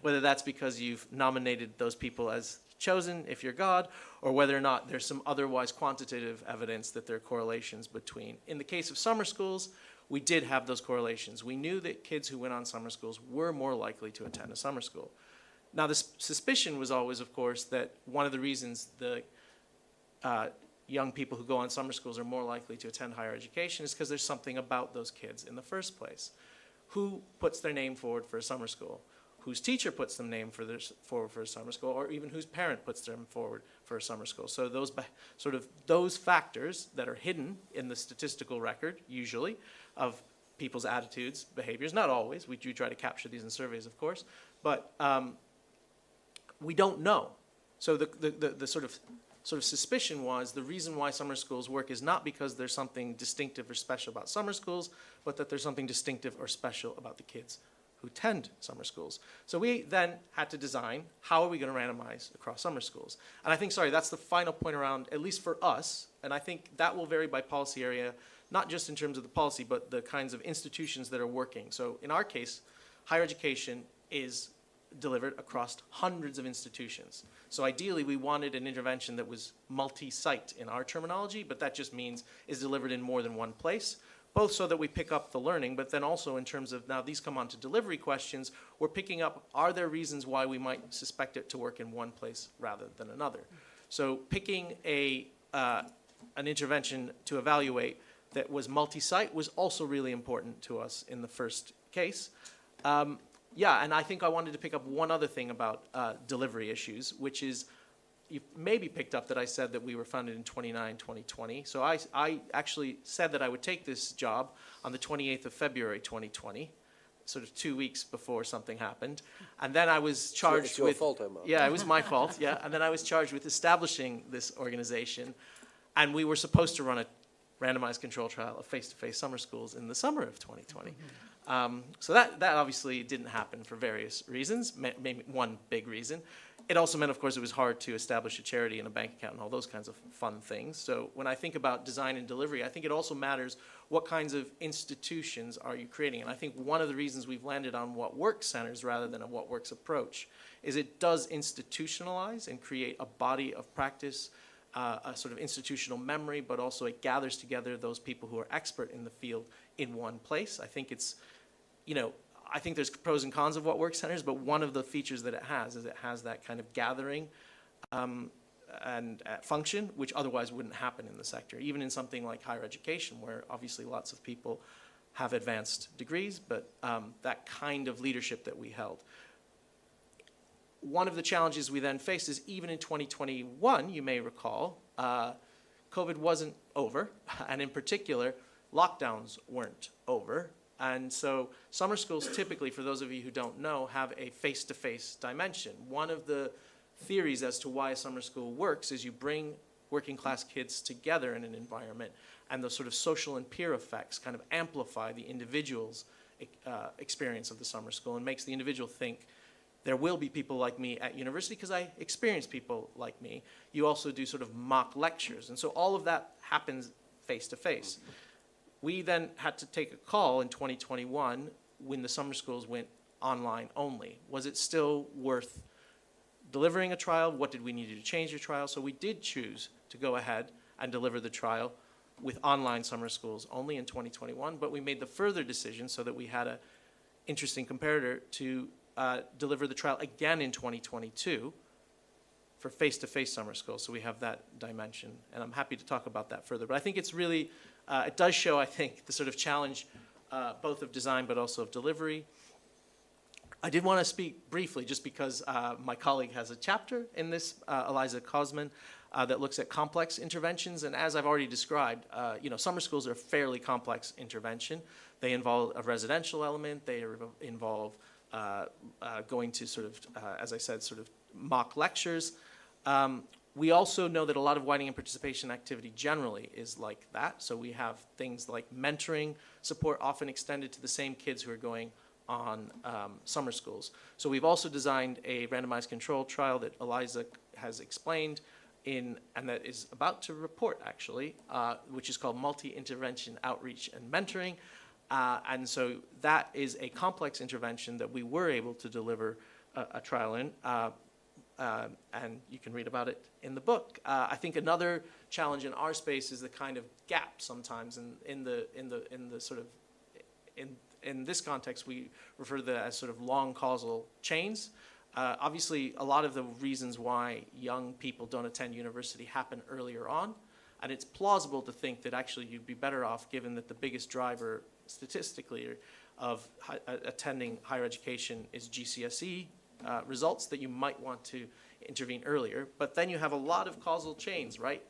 Speaker 5: whether that's because you've nominated those people as chosen, if you're God, or whether or not there's some otherwise quantitative evidence that there are correlations between. In the case of summer schools, we did have those correlations. We knew that kids who went on summer schools were more likely to attend a summer school. Now, the suspicion was always, of course, that one of the reasons the young people who go on summer schools are more likely to attend higher education is because there's something about those kids in the first place. Who puts their name forward for a summer school? Whose teacher puts them name forward for a summer school, or even whose parent puts them forward for a summer school? So those factors that are hidden in the statistical record, usually, of people's attitudes, behaviors, not always, we do try to capture these in surveys, of course, but we don't know. So the sort of suspicion was the reason why summer schools work is not because there's something distinctive or special about summer schools, but that there's something distinctive or special about the kids who attend summer schools. So we then had to design, how are we going to randomize across summer schools? And I think, that's the final point around, at least for us, and I think that will vary by policy area, not just in terms of the policy, but the kinds of institutions that are working. So in our case, higher education is delivered across hundreds of institutions. So ideally, we wanted an intervention that was multi-site in our terminology, but that just means is delivered in more than one place, both so that we pick up the learning, but then also in terms of, now these come on to delivery questions, we're picking up, are there reasons why we might suspect it to work in one place rather than another? So picking an intervention to evaluate that was multi-site was also really important to us in the first case. Yeah, and I think I wanted to pick up one other thing about delivery issues, which is, you maybe picked up that I said that we were founded in 2020. So I actually said that I would take this job on the 28th of February 2020, sort of 2 weeks before something happened. And then I was charged
Speaker 1: it's your
Speaker 5: with...
Speaker 1: fault, Omar.
Speaker 5: Yeah, it was my fault, yeah. And then I was charged with establishing this organization. And we were supposed to run a randomized control trial of face-to-face summer schools in the summer of 2020. So that obviously didn't happen for various reasons, maybe one big reason. It also meant, of course, it was hard to establish a charity and a bank account and all those kinds of fun things. So when I think about design and delivery, I think it also matters what kinds of institutions are you creating. And I think one of the reasons we've landed on what works centers rather than a what works approach is it does institutionalize and create a body of practice a sort of institutional memory, but also it gathers together those people who are expert in the field in one place. I think it's, I think there's pros and cons of what work centers, but one of the features that it has is it has that kind of gathering and function, which otherwise wouldn't happen in the sector, even in something like higher education, where obviously lots of people have advanced degrees, but that kind of leadership that we held. One of the challenges we then faced is even in 2021, you may recall, COVID wasn't over, and in particular, lockdowns weren't over. And so summer schools typically, for those of you who don't know, have a face-to-face dimension. One of the theories as to why a summer school works is you bring working class kids together in an environment, and those sort of social and peer effects kind of amplify the individual's experience of the summer school and makes the individual think, there will be people like me at university because I experience people like me. You also do sort of mock lectures. And so all of that happens face to face. We then had to take a call in 2021 when the summer schools went online only. Was it still worth delivering a trial? What did we need to do to change the trial? So we did choose to go ahead and deliver the trial with online summer schools only in 2021, but we made the further decision so that we had an interesting comparator to deliver the trial again in 2022 for face-to-face summer school. So we have that dimension, and I'm happy to talk about that further. But I think it's really, it does show, I think, the sort of challenge both of design but also of delivery. I did want to speak briefly, just because my colleague has a chapter in this, Eliza Cosman, that looks at complex interventions. And as I've already described, summer schools are a fairly complex intervention. They involve a residential element. They involve going to sort of, as I said, sort of mock lectures. We also know that a lot of widening and participation activity generally is like that. So we have things like mentoring support often extended to the same kids who are going on summer schools. So we've also designed a randomized control trial that Eliza has explained and that is about to report actually, which is called Multi-Intervention Outreach and Mentoring. And so that is a complex intervention that we were able to deliver a trial in, and you can read about it in the book. I think another challenge in our space is the kind of gap sometimes in the sort of in this context we refer to that as sort of long causal chains. Obviously, a lot of the reasons why young people don't attend university happen earlier on, and it's plausible to think that actually you'd be better off, given that the biggest driver statistically of attending higher education is GCSE results, that you might want to intervene earlier. But then you have a lot of causal chains, right,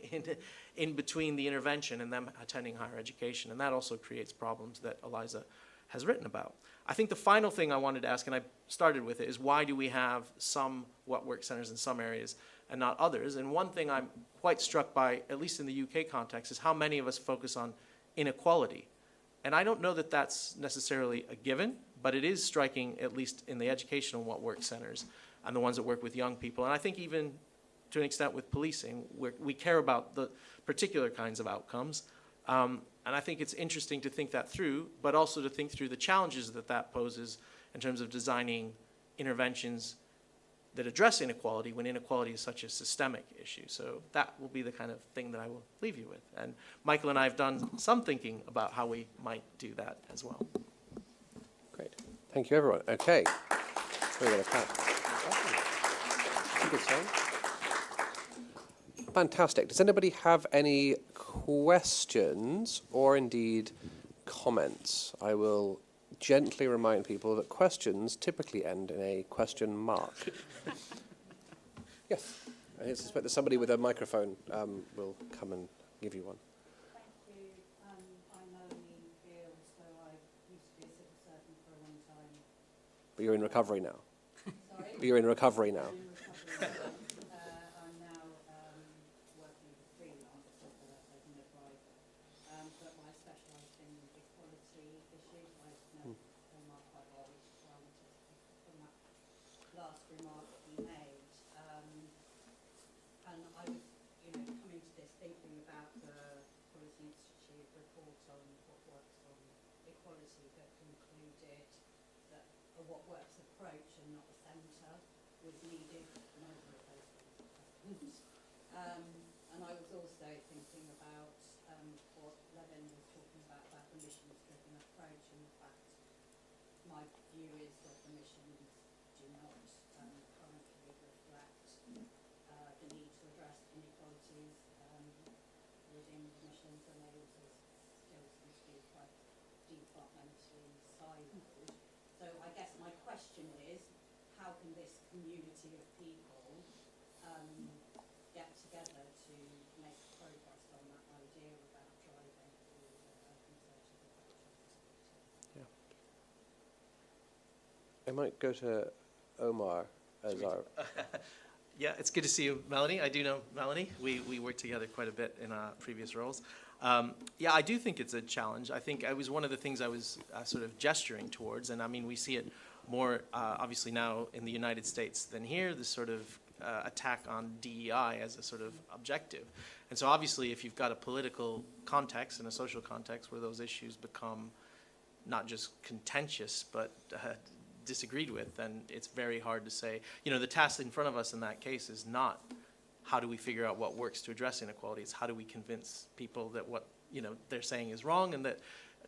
Speaker 5: in between the intervention and them attending higher education, and that also creates problems that Eliza has written about. I think the final thing I wanted to ask, and I started with it, is why do we have some what work centers in some areas and not others? And one thing I'm quite struck by, at least in the UK context, is how many of us focus on inequality. And I don't know that that's necessarily a given, but it is striking, at least in the educational what work centers and the ones that work with young people. And I think even to an extent with policing, we care about the particular kinds of outcomes. And I think it's interesting to think that through, but also to think through the challenges that that poses in terms of designing interventions that address inequality when inequality is such a systemic issue. So that will be the kind of thing that I will leave you with. And Michael and I have done some thinking about how we might do that as well.
Speaker 1: Great. Thank you, everyone. Okay. We're going to clap. Good song. Fantastic. Does anybody have any questions or indeed comments? I will gently remind people that questions typically end in a question mark. Yes. I suspect that somebody with a microphone will come and give you one.
Speaker 4: Thank you. I know me feel as though I used to be a civil servant for a long time.
Speaker 1: But you're in recovery now.
Speaker 4: Sorry?
Speaker 1: But you're in recovery now.
Speaker 4: I'm in recovery. I'm now working freelance as an advisor. But I specialise in equality issues. I know Omar quite well, which is why I wanted to pick up on that last remark he made. And I was, coming to this thinking about the Policy Institute report on what works on equality that concluded that a what works approach and not a centre was needed. Neither of those things. And I was also thinking about what Levin was talking about the missions-driven approach, and the fact my view is that the missions do not currently reflect the need to address inequalities within the missions, and they also still seem to be quite departmentally siloed. So I guess my question is, how can this community of people get together to make progress on that idea about driving forward a concerted approach?
Speaker 1: I might go to Omar as our...
Speaker 5: Yeah, it's good to see you, Melanie. I do know Melanie. We worked together quite a bit in previous roles. Yeah, I do think it's a challenge. I think it was one of the things I was sort of gesturing towards, and I mean, we see it more obviously now in the United States than here, this sort of attack on DEI as a sort of objective. And so obviously if you've got a political context and a social context where those issues become not just contentious, but disagreed with, then it's very hard to say, you know, the task in front of us in that case is not how do we figure out what works to address inequality, it's how do we convince people that what, you know, they're saying is wrong and that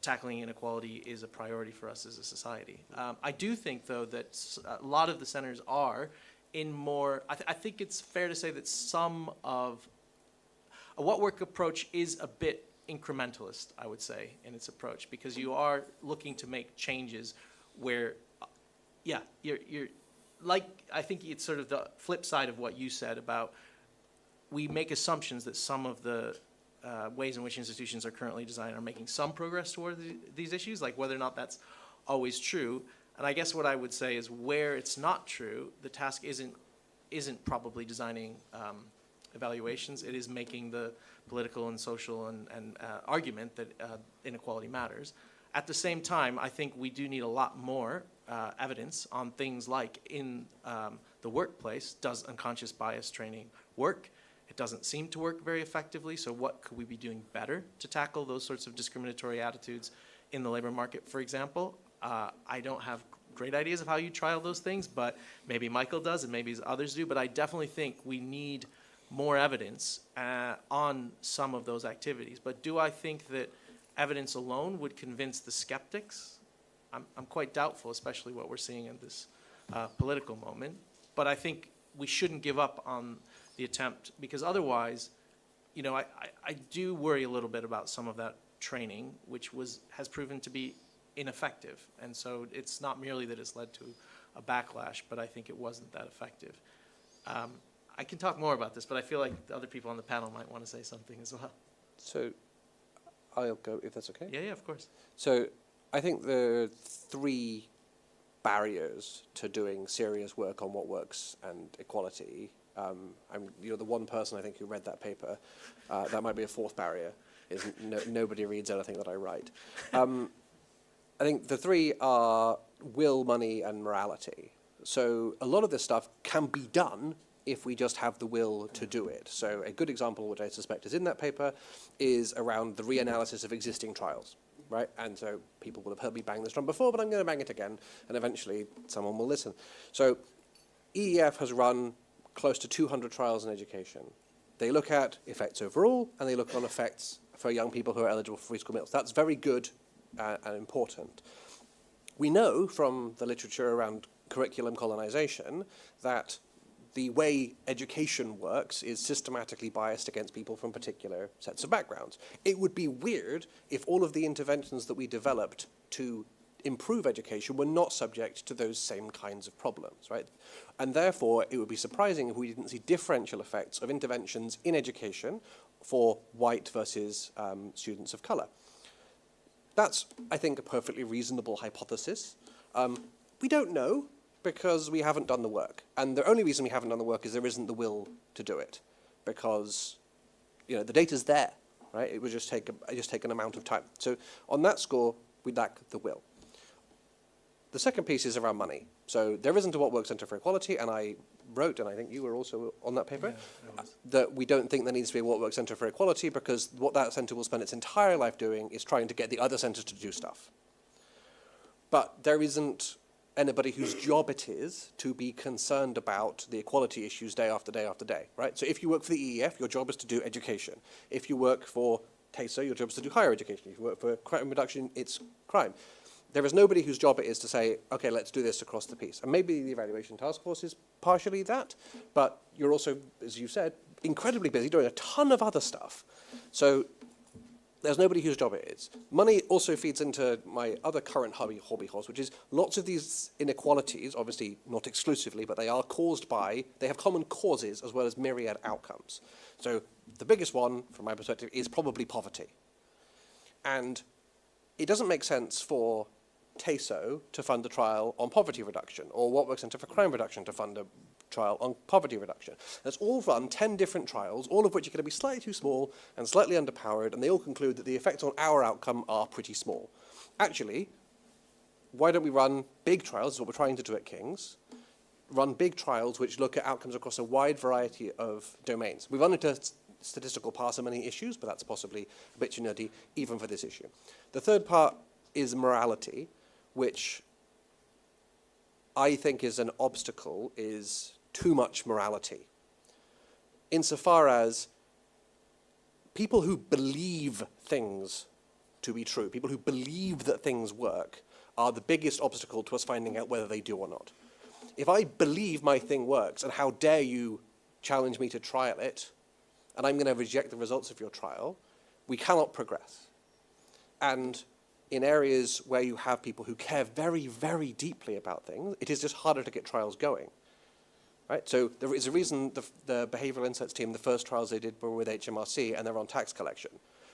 Speaker 5: tackling inequality is a priority for us as a society. I do think, though, that a lot of the centers are in more, I think it's fair to say that some of a what work approach is a bit incrementalist, I would say, in its approach, because you are looking to make changes where, yeah, you're like, I think it's sort of the flip side of what you said about we make assumptions that some of the ways in which institutions are currently designed are making some progress toward these issues, like whether or not that's always true. And I guess what I would say is where it's not true, the task isn't probably designing evaluations. It is making the political and social and argument that inequality matters. At the same time, I think we do need a lot more evidence on things like in the workplace, does unconscious bias training work? It doesn't seem to work very effectively, so what could we be doing better to tackle those sorts of discriminatory attitudes in the labor market, for example? I don't have great ideas of how you trial those things, but maybe Michael does and maybe others do, but I definitely think we need more evidence on some of those activities. But do I think that evidence alone would convince the skeptics? I'm quite doubtful, especially what we're seeing in this political moment. But I think we shouldn't give up on the attempt, because otherwise, you know, I do worry a little bit about some of that training, which has proven to be ineffective. And so it's not merely that it's led to a backlash, but I think it wasn't that effective. I can talk more about this, but I feel like the other people on the panel might want to say something as well.
Speaker 1: So I'll go, if that's okay.
Speaker 5: Yeah, of course.
Speaker 1: So I think there are three barriers to doing serious work on what works and equality. You're the one person I think who read that paper. That might be a fourth barrier, is nobody reads anything that I write. I think the three are will, money, and morality. So a lot of this stuff can be done if we just have the will to do it. So a good example, which I suspect is in that paper, is around the reanalysis of existing trials, right? And so people will have heard me bang this drum before, but I'm going to bang it again, and eventually someone will listen. So EEF has run close to 200 trials in education. They look at effects overall, and they look on effects for young people who are eligible for free school meals. That's very good and important. We know from the literature around curriculum colonization that the way education works is systematically biased against people from particular sets of backgrounds. It would be weird if all of the interventions that we developed to improve education were not subject to those same kinds of problems, right? And therefore, it would be surprising if we didn't see differential effects of interventions in education for white versus students of color. That's, I think, a perfectly reasonable hypothesis. We don't know because we haven't done the work. And the only reason we haven't done the work is there isn't the will to do it, because the data's there, right? It would just take an amount of time. So on that score, we lack the will. The second piece is around money. So there isn't a What Works Center for Equality, and I wrote, and I think you were also on that paper, that we don't think there needs to be a What Works Center for Equality because what that center will spend its entire life doing is trying to get the other centers to do stuff. But there isn't anybody whose job it is to be concerned about the equality issues day after day after day, right? So if you work for the EEF, your job is to do education. If you work for TASO, your job is to do higher education. If you work for crime reduction, it's crime. There is nobody whose job it is to say, okay, let's do this across the piece. And maybe the evaluation task force is partially that, but you're also, as you said, incredibly busy doing a ton of other stuff. So there's nobody whose job it is. Money also feeds into my other current hobby horse, which is lots of these inequalities, obviously not exclusively, but they are caused by, they have common causes as well as myriad outcomes. So the biggest one, from my perspective, is probably poverty. And it doesn't make sense for TASO to fund a trial on poverty reduction, or What Works Centre for Crime Reduction to fund a trial on poverty reduction. Let's all run 10 different trials, all of which are going to be slightly too small and slightly underpowered, and they all conclude that the effects on our outcome are pretty small. Actually, why don't we run big trials, is what we're trying to do at King's, run big trials which look at outcomes across a wide variety of domains. We've run into statistical parsimony issues, but that's possibly a bit too nerdy, even for this issue. The third part is morality, which I think is an obstacle, is too much morality. Insofar as people who believe things to be true, people who believe that things work, are the biggest obstacle to us finding out whether they do or not. If I believe my thing works, and how dare you challenge me to trial it, and I'm going to reject the results of your trial, we cannot progress. And in areas where you have people who care very, very deeply about things, it is just harder to get trials going. Right? So there is a reason the behavioral insights team, the first trials they did were with HMRC, and they're on tax collection.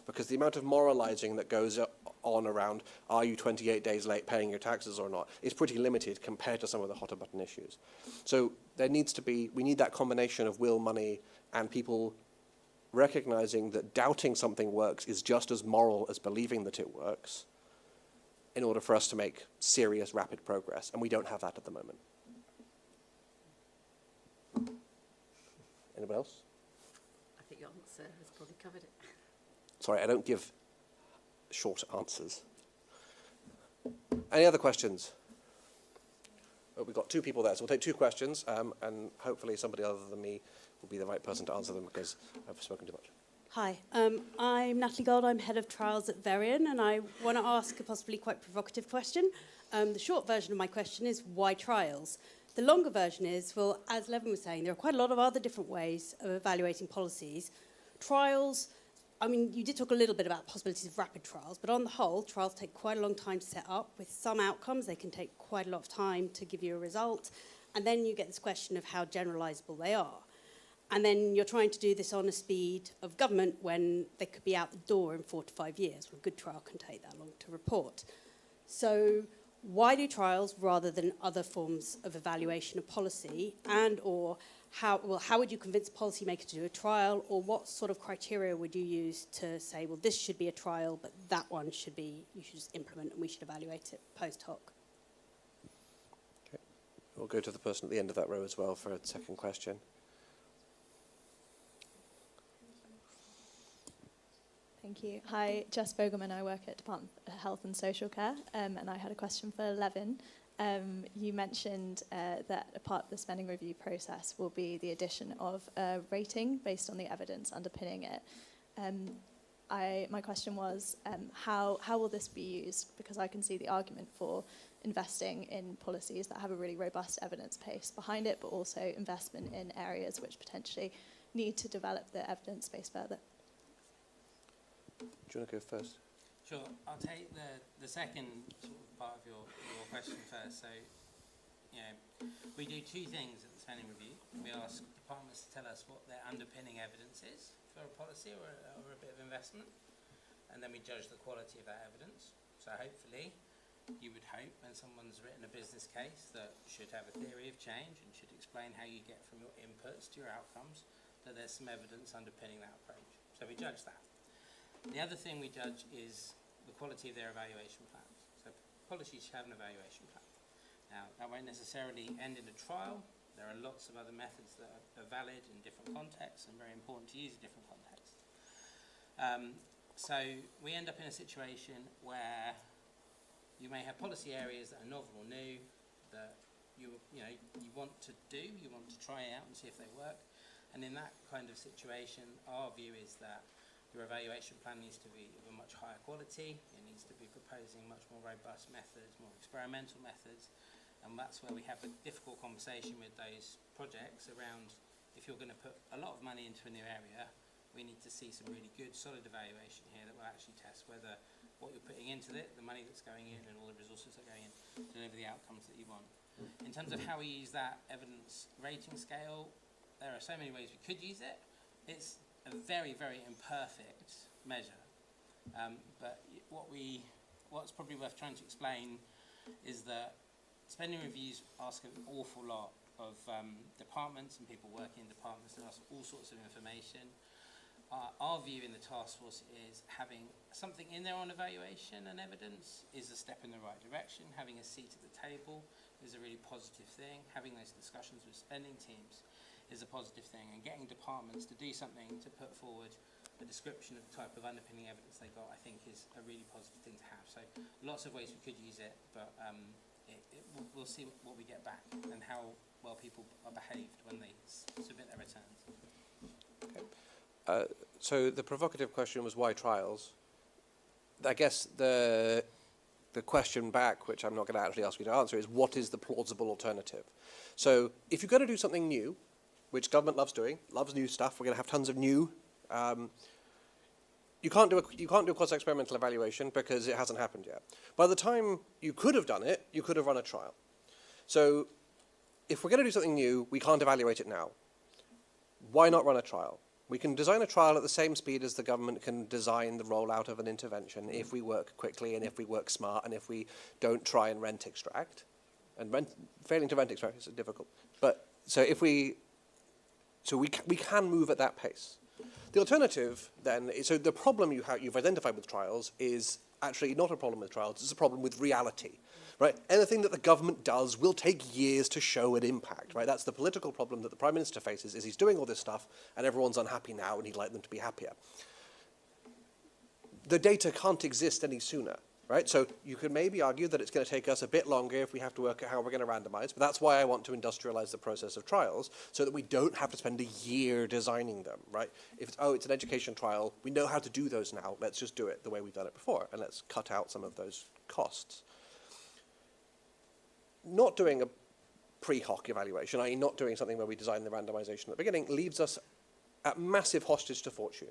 Speaker 1: Because the amount of moralizing that goes on around, are you 28 days late paying your taxes or not, is pretty limited compared to some of the hotter button issues. So there needs to be, we need that combination of will, money, and people recognizing that doubting something works is just as moral as believing that it works, in order for us to make serious, rapid progress. And we don't have that at the moment. Anybody else?
Speaker 4: I think your answer has probably covered it.
Speaker 1: Sorry, I don't give short answers. Any other questions? Oh, we've got two people there, so we'll take two questions, and hopefully somebody other than me will be the right person to answer them, because I've spoken too much.
Speaker 6: Hi, I'm Natalie Gold. I'm head of trials at Varian, and I want to ask a possibly quite provocative question. The short version of my question is, why trials? The longer version is, well, as Levin was saying, there are quite a lot of other different ways of evaluating policies. Trials, I mean, you did talk a little bit about possibilities of rapid trials, but on the whole, trials take quite a long time to set up. With some outcomes, they can take quite a lot of time to give you a result. And then you get this question of how generalizable they are. And then you're trying to do this on a speed of government when they could be out the door in 4 to 5 years. Well, a good trial can take that long to report. So why do trials rather than other forms of evaluation of policy? And or how would you convince a policymaker to do a trial? Or what sort of criteria would you use to say, well, this should be a trial, but that one should be, you should just implement and we should evaluate it post hoc?
Speaker 1: Okay. We'll go to the person at the end of that row as well for a second question.
Speaker 7: Thank you. Hi, Jess Bogelman. I work at Department of Health and Social Care, and I had a question for Levin. You mentioned that a part of the spending review process will be the addition of a rating based on the evidence underpinning it. My question was, how will this be used? Because I can see the argument for investing in policies that have a really robust evidence base behind it, but also investment in areas which potentially need to develop the evidence base further.
Speaker 1: Do you want to go first?
Speaker 3: Sure. I'll take the second sort of part of your question first. So, you know, we do two things at the spending review. We ask departments to tell us what their underpinning evidence is for a policy or a bit of investment, and then we judge the quality of that evidence. So hopefully, you would hope when someone's written a business case that should have a theory of change and should explain how you get from your inputs to your outcomes, that there's some evidence underpinning that approach. So we judge that. The other thing we judge is the quality of their evaluation plans. So policies should have an evaluation plan. Now, that won't necessarily end in a trial. There are lots of other methods that are valid in different contexts and very important to use in different contexts. So we end up in a situation where you may have policy areas that are novel or new, that you want to do, you want to try out and see if they work. And in that kind of situation, our view is that your evaluation plan needs to be of a much higher quality. It needs to be proposing much more robust methods, more experimental methods. And that's where we have a difficult conversation with those projects around, if you're going to put a lot of money into a new area, we need to see some really good, solid evaluation here that will actually test whether what you're putting into it, the money that's going in and all the resources that are going in, deliver the outcomes that you want. In terms of how we use that evidence rating scale, there are so many ways we could use it. It's a very, very imperfect measure. But what's probably worth trying to explain is that spending reviews ask an awful lot of departments and people working in departments. They ask all sorts of information. Our view in the task force is having something in there on evaluation and evidence is a step in the right direction. Having a seat at the table is a really positive thing. Having those discussions with spending teams is a positive thing. And getting departments to do something to put forward a description of the type of underpinning evidence they got, I think, is a really positive thing to have. So lots of ways we could use it, but we'll see what we get back and how well people are behaved when they submit their returns.
Speaker 1: So the provocative question was why trials? I guess the question back, which I'm not going to actually ask you to answer, is what is the plausible alternative? So if you're going to do something new, which government loves doing, loves new stuff, we're going to have tons of new. You can't do a quasi-experimental evaluation because it hasn't happened yet. By the time you could have done it, you could have run a trial. So if we're going to do something new, we can't evaluate it now. Why not run a trial? We can design a trial at the same speed as the government can design the rollout of an intervention if we work quickly and if we work smart and if we don't try and rent extract. And failing to rent extract is difficult. But so we can move at that pace. The alternative then, so the problem you've identified with trials is actually not a problem with trials, it's a problem with reality. Right? Anything that the government does will take years to show an impact, right? That's the political problem that the Prime Minister faces, is he's doing all this stuff and everyone's unhappy now and he'd like them to be happier. The data can't exist any sooner, right? So you could maybe argue that it's going to take us a bit longer if we have to work out how we're going to randomize, but that's why I want to industrialize the process of trials so that we don't have to spend a year designing them, right? If it's an education trial, we know how to do those now, let's just do it the way we've done it before and let's cut out some of those costs. Not doing a pre-hoc evaluation, i.e. not doing something where we design the randomization at the beginning, leaves us at massive hostage to fortune.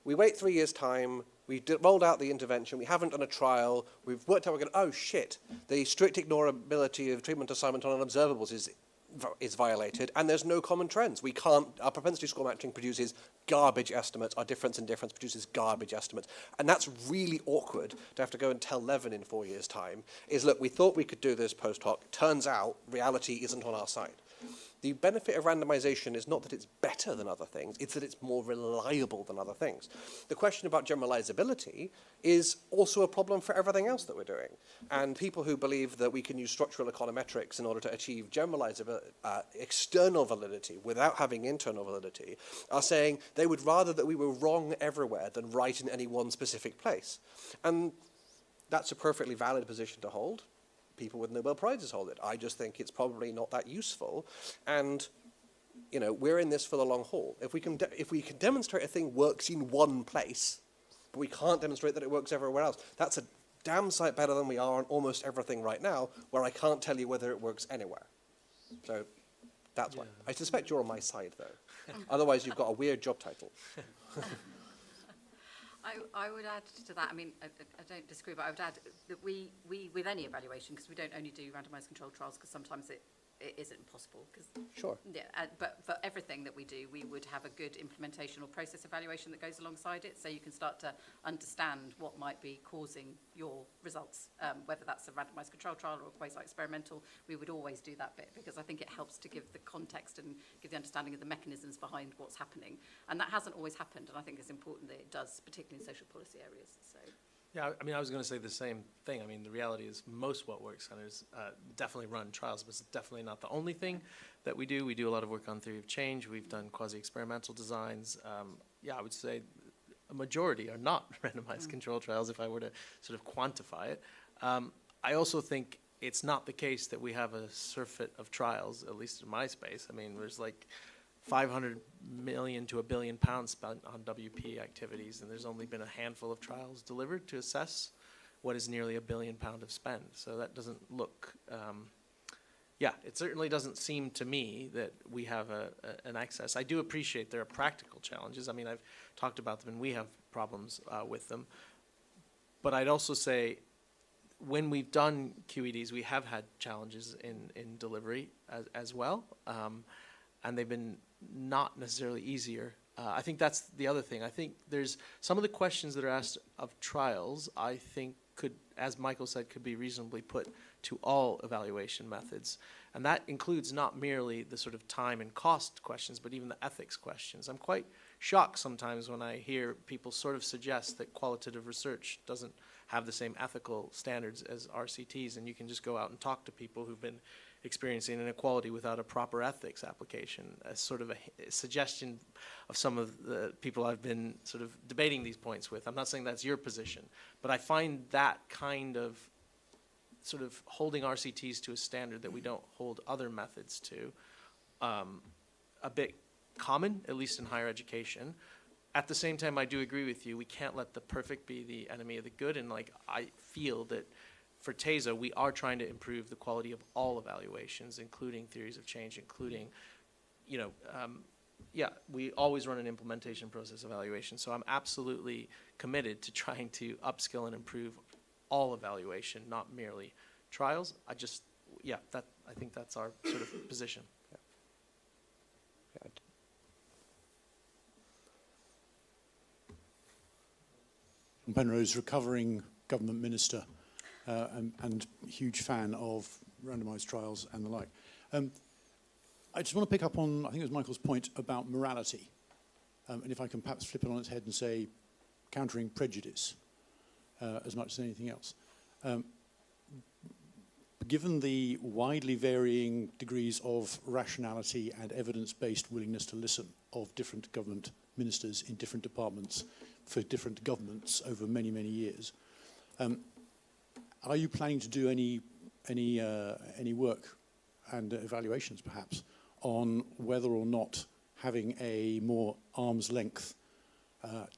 Speaker 1: We wait 3 years' time, we rolled out the intervention, we haven't done a trial, we've worked out, we're going, oh shit, the strict ignorability of treatment assignment on unobservables is violated, and there's no common trends. We can't, our propensity score matching produces garbage estimates, our difference in difference produces garbage estimates, and that's really awkward to have to go and tell Levin in 4 years' time, is look, we thought we could do this post hoc, turns out reality isn't on our side. The benefit of randomization is not that it's better than other things, it's that it's more reliable than other things. The question about generalizability is also a problem for everything else that we're doing. And people who believe that we can use structural econometrics in order to achieve external validity without having internal validity are saying they would rather that we were wrong everywhere than right in any one specific place. And that's a perfectly valid position to hold. People with Nobel Prizes hold it. I just think it's probably not that useful. And, we're in this for the long haul. If we can demonstrate a thing works in one place, but we can't demonstrate that it works everywhere else, that's a damn sight better than we are on almost everything right now, where I can't tell you whether it works anywhere. So that's why. I suspect you're on my side, though. Otherwise, you've got a weird job title.
Speaker 4: I would add to that, I don't disagree, but I would add that we with any evaluation, because we don't only do randomised controlled trials, because sometimes it isn't possible.
Speaker 1: Sure.
Speaker 4: Yeah, but for everything that we do, we would have a good implementation or process evaluation that goes alongside it, so you can start to understand what might be causing your results, whether that's a randomised controlled trial or a quasi-experimental. We would always do that bit, because I think it helps to give the context and give the understanding of the mechanisms behind what's happening. And that hasn't always happened, and I think it's important that it does, particularly in social policy areas. So.
Speaker 5: Yeah, I was going to say the same thing. The reality is most what work centers definitely run trials, but it's definitely not the only thing that we do. We do a lot of work on theory of change. We've done quasi-experimental designs. I would say a majority are not randomized control trials if I were to sort of quantify it. I also think it's not the case that we have a surfeit of trials, at least in my space. I mean, there's like 500 million to £1 billion spent on WP activities, and there's only been a handful of trials delivered to assess what is nearly £1 billion of spend. So that doesn't look, yeah, it certainly doesn't seem to me that we have an excess. I do appreciate there are practical challenges. I mean, I've talked about them, and we have problems with them. But I'd also say, when we've done QEDs, we have had challenges in delivery as well, and they've been not necessarily easier. I think that's the other thing. I think there's some of the questions that are asked of trials, I think could, as Michael said, could be reasonably put to all evaluation methods. And that includes not merely the sort of time and cost questions, but even the ethics questions. I'm quite shocked sometimes when I hear people sort of suggest that qualitative research doesn't have the same ethical standards as RCTs, and you can just go out and talk to people who've been experiencing inequality without a proper ethics application, as sort of a suggestion of some of the people I've been sort of debating these points with. I'm not saying that's your position, but I find that kind of sort of holding RCTs to a standard that we don't hold other methods to a bit common, at least in higher education. At the same time, I do agree with you, we can't let the perfect be the enemy of the good, and like I feel that for TESA, we are trying to improve the quality of all evaluations, including theories of change, including, you know, yeah, we always run an implementation process evaluation, so I'm absolutely committed to trying to upskill and improve all evaluation, not merely trials. I just, yeah, that, I think that's our sort of position.
Speaker 1: Yeah.
Speaker 8: Penrose, recovering government minister and huge fan of randomised trials and the like. I just want to pick up on, I think it was Michael's point about morality. And if I can perhaps flip it on its head and say countering prejudice as much as anything else. Given the widely varying degrees of rationality and evidence-based willingness to listen of different government ministers in different departments for different governments over many, many years, are you planning to do any work and evaluations, perhaps, on whether or not having a more arm's length,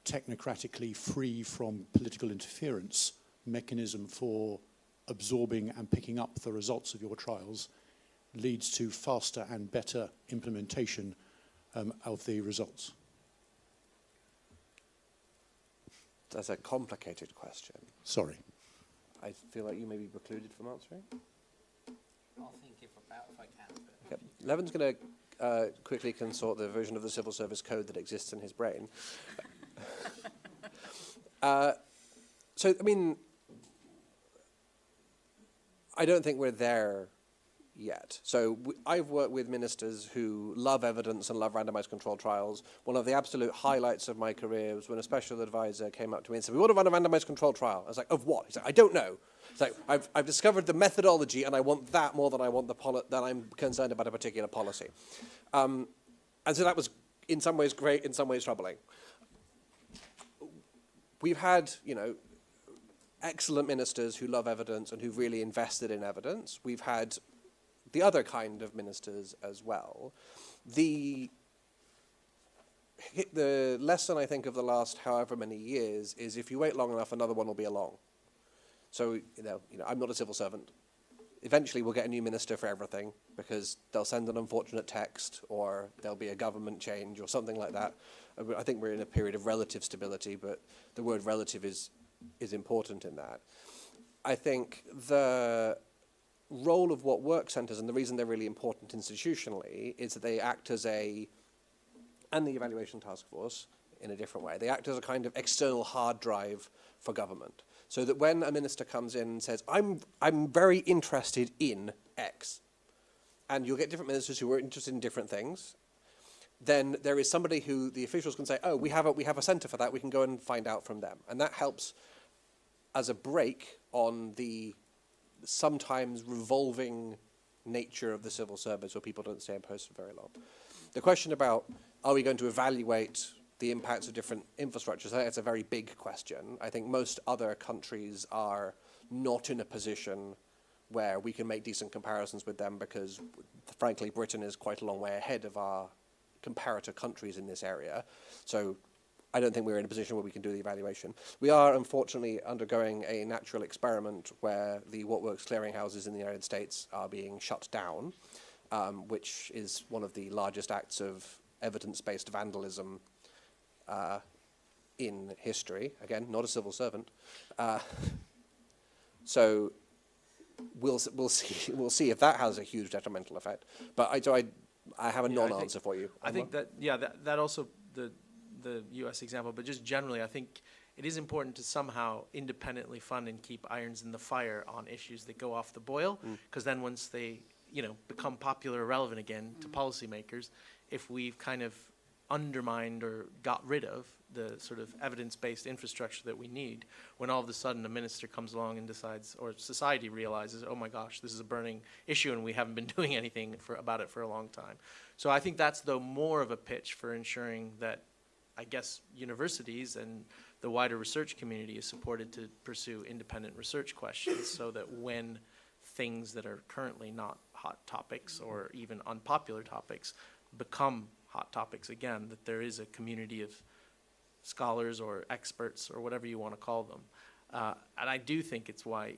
Speaker 8: technocratically free from political interference mechanism for absorbing and picking up the results of your trials leads to faster and better implementation of the results?
Speaker 1: That's a complicated question.
Speaker 8: Sorry.
Speaker 1: I feel like you may be precluded from answering.
Speaker 3: I'll think if I can.
Speaker 1: Okay. Levin's going to quickly consort the version of the civil service code that exists in his brain. So, I mean, I don't think we're there yet. So I've worked with ministers who love evidence and love randomized controlled trials. One of the absolute highlights of my career was when a special advisor came up to me and said, we want to run a randomized controlled trial. I was like, of what? He's like, I don't know. It's like, I've discovered the methodology and I want that more than I want that I'm concerned about a particular policy. And so that was in some ways great, in some ways troubling. We've had, you know, excellent ministers who love evidence and who've really invested in evidence. We've had the other kind of ministers as well. The lesson, I think, of the last however many years is if you wait long enough, another one will be along. So, you know, I'm not a civil servant. Eventually we'll get a new minister for everything because they'll send an unfortunate text or there'll be a government change or something like that. I think we're in a period of relative stability, but the word relative is important in that. I think the role of what work centres, and the reason they're really important institutionally, is that they act as and the evaluation task force in a different way, they act as a kind of external hard drive for government. So that when a minister comes in and says, I'm very interested in X, and you'll get different ministers who are interested in different things, then there is somebody who the officials can say, oh, we have a centre for that, we can go and find out from them. And that helps as a break on the sometimes revolving nature of the civil service where people don't stay in post for very long. The question about, are we going to evaluate the impacts of different infrastructures, I think it's a very big question. I think most other countries are not in a position where we can make decent comparisons with them because, frankly, Britain is quite a long way ahead of our comparator countries in this area. So I don't think we're in a position where we can do the evaluation. We are, unfortunately, undergoing a natural experiment where the What Works clearinghouses in the United States are being shut down, which is one of the largest acts of evidence-based vandalism in history. Again, not a civil servant. So we'll see if that has a huge detrimental effect. But I have a non-answer for you.
Speaker 5: I think that, yeah, that also, the U.S. example, but just generally, I think it is important to somehow independently fund and keep irons in the fire on issues that go off the boil, because then once they, become popular or relevant again to policymakers, if we've kind of undermined or got rid of the sort of evidence-based infrastructure that we need, when all of a sudden a minister comes along and decides, or society realizes, oh my gosh, this is a burning issue and we haven't been doing anything about it for a long time. So I think that's, though, more of a pitch for ensuring that, I guess, universities and the wider research community is supported to pursue independent research questions so that when things that are currently not hot topics or even unpopular topics become hot topics again, that there is a community of scholars or experts or whatever you want to call them. And I do think it's why,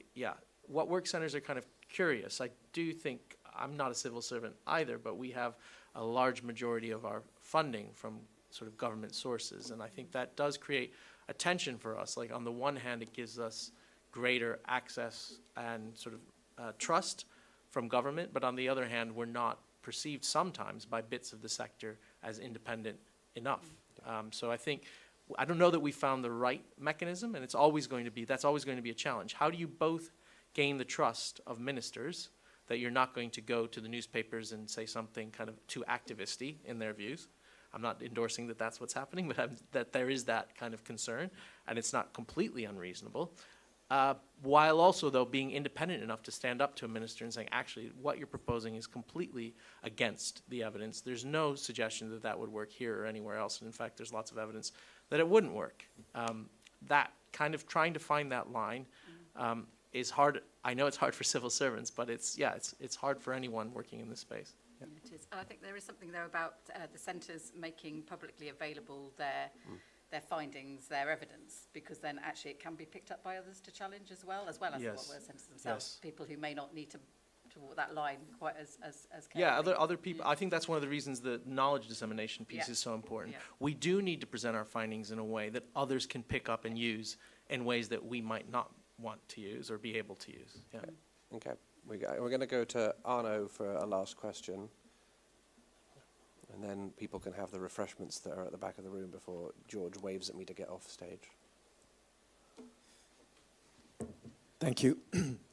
Speaker 5: what work centers are kind of curious. I do think, I'm not a civil servant either, but we have a large majority of our funding from sort of government sources. And I think that does create a tension for us. Like, on the one hand, it gives us greater access and sort of trust from government, but on the other hand, we're not perceived sometimes by bits of the sector as independent enough. So I don't know that we found the right mechanism, and that's always going to be a challenge. How do you both gain the trust of ministers that you're not going to go to the newspapers and say something kind of too activisty in their views? I'm not endorsing that that's what's happening, but that there is that kind of concern, and it's not completely unreasonable. While also, though, being independent enough to stand up to a minister and saying, actually, what you're proposing is completely against the evidence. There's no suggestion that that would work here or anywhere else. And in fact, there's lots of evidence that it wouldn't work. That kind of trying to find that line is hard. I know it's hard for civil servants, but it's hard for anyone working in this space.
Speaker 4: Yeah, it is. And I think there is something there about the centres making publicly available their findings, their evidence, because then actually it can be picked up by others to challenge as well as
Speaker 5: Yes.
Speaker 4: the what work centres themselves. Yes. People who may not need to walk that line quite as carefully.
Speaker 5: Yeah, other people. I think that's one of the reasons the knowledge dissemination piece is so important. Yeah. We do need to present our findings in a way that others can pick up and use in ways that we might not want to use or be able to use. Yeah.
Speaker 1: Okay. We're going to go to Arno for a last question. And then people can have the refreshments that are at the back of the room before George waves at me to get off stage.
Speaker 9: Thank you.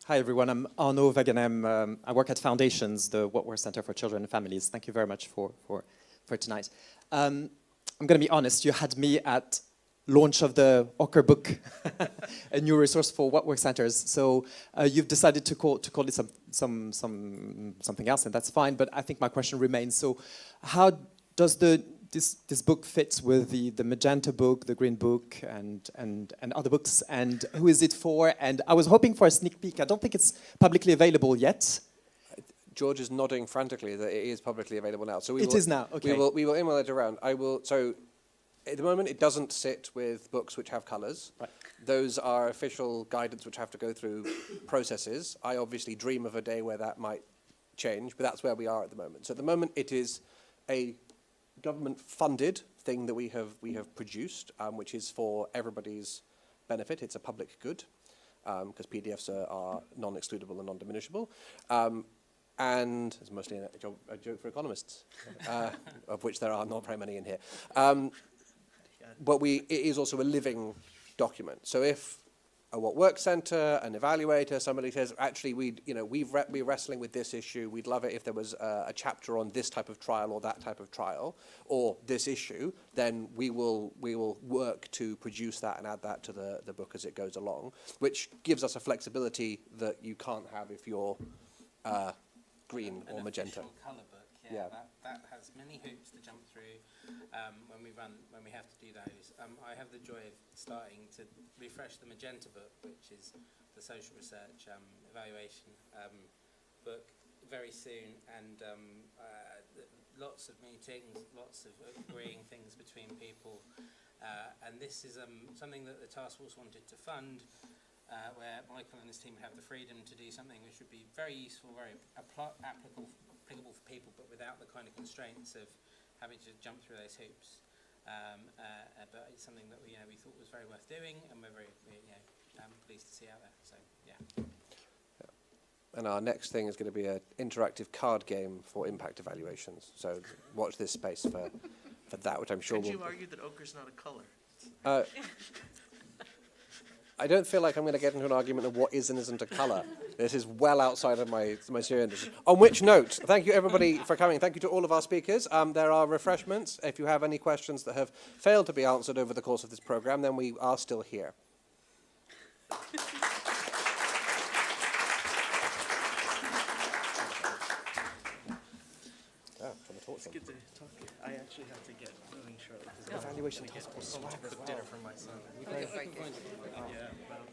Speaker 9: Hi, everyone. I'm Arno Wegenem. I work at Foundations, the What Works Center for Children and Families. Thank you very much for tonight. I'm going to be honest. You had me at launch of the Ocker book, a new resource for What Works Centers. So you've decided to call it something else, and that's fine. But I think my question remains. So, how does this book fit with the Magenta book, the Green book, and other books? And who is it for? And I was hoping for a sneak peek. I don't think it's publicly available yet.
Speaker 1: George is nodding frantically that it is publicly available now. So
Speaker 9: it is now. Okay.
Speaker 1: We will email it around. So at the moment, it doesn't sit with books which have colours.
Speaker 9: Right.
Speaker 1: Those are official guidance which have to go through processes. I obviously dream of a day where that might change, but that's where we are at the moment. So at the moment, it is a government-funded thing that we have produced, which is for everybody's benefit. It's a public good, because PDFs are non-excludable and non-diminishable. And it's mostly a joke for economists, of which there are not very many in here. But it is also a living document. So if a What Works Centre, an evaluator, somebody says, actually, we're wrestling with this issue, we'd love it if there was a chapter on this type of trial or that type of trial, or this issue, then we will work to produce that and add that to the book as it goes along, which gives us a flexibility that you can't have if you're green or magenta.
Speaker 3: Colour book, that has many hoops to jump through. when we have to do those. I have the joy of starting to refresh the Magenta book, which is the social research evaluation book, very soon, and lots of meetings, lots of agreeing things between people, and this is something that the task force wanted to fund, where Michael and his team would have the freedom to do something which would be very useful, very applicable for people, but without the kind of constraints of having to jump through those hoops. But it's something that we thought was very worth doing, and we're very pleased to see out there. So yeah.
Speaker 1: And our next thing is going to be an interactive card game for impact evaluations. So watch this space for that, which I'm sure
Speaker 5: Could
Speaker 1: will...
Speaker 5: you argue that ochre's not a colour?
Speaker 1: I don't feel like I'm going to get into an argument of what is and isn't a colour. This is well outside of my sphere of interest. On which note, thank you everybody for coming. Thank you to all of our speakers. There are refreshments. If you have any questions that have failed to be answered over the course of this programme, then we are still here.
Speaker 5: It's good to talk. I actually have to get moving shortly.
Speaker 1: Evaluation task force swag as well.
Speaker 5: Dinner for my son.
Speaker 3: Okay, thank you.
Speaker 5: Yeah. Well,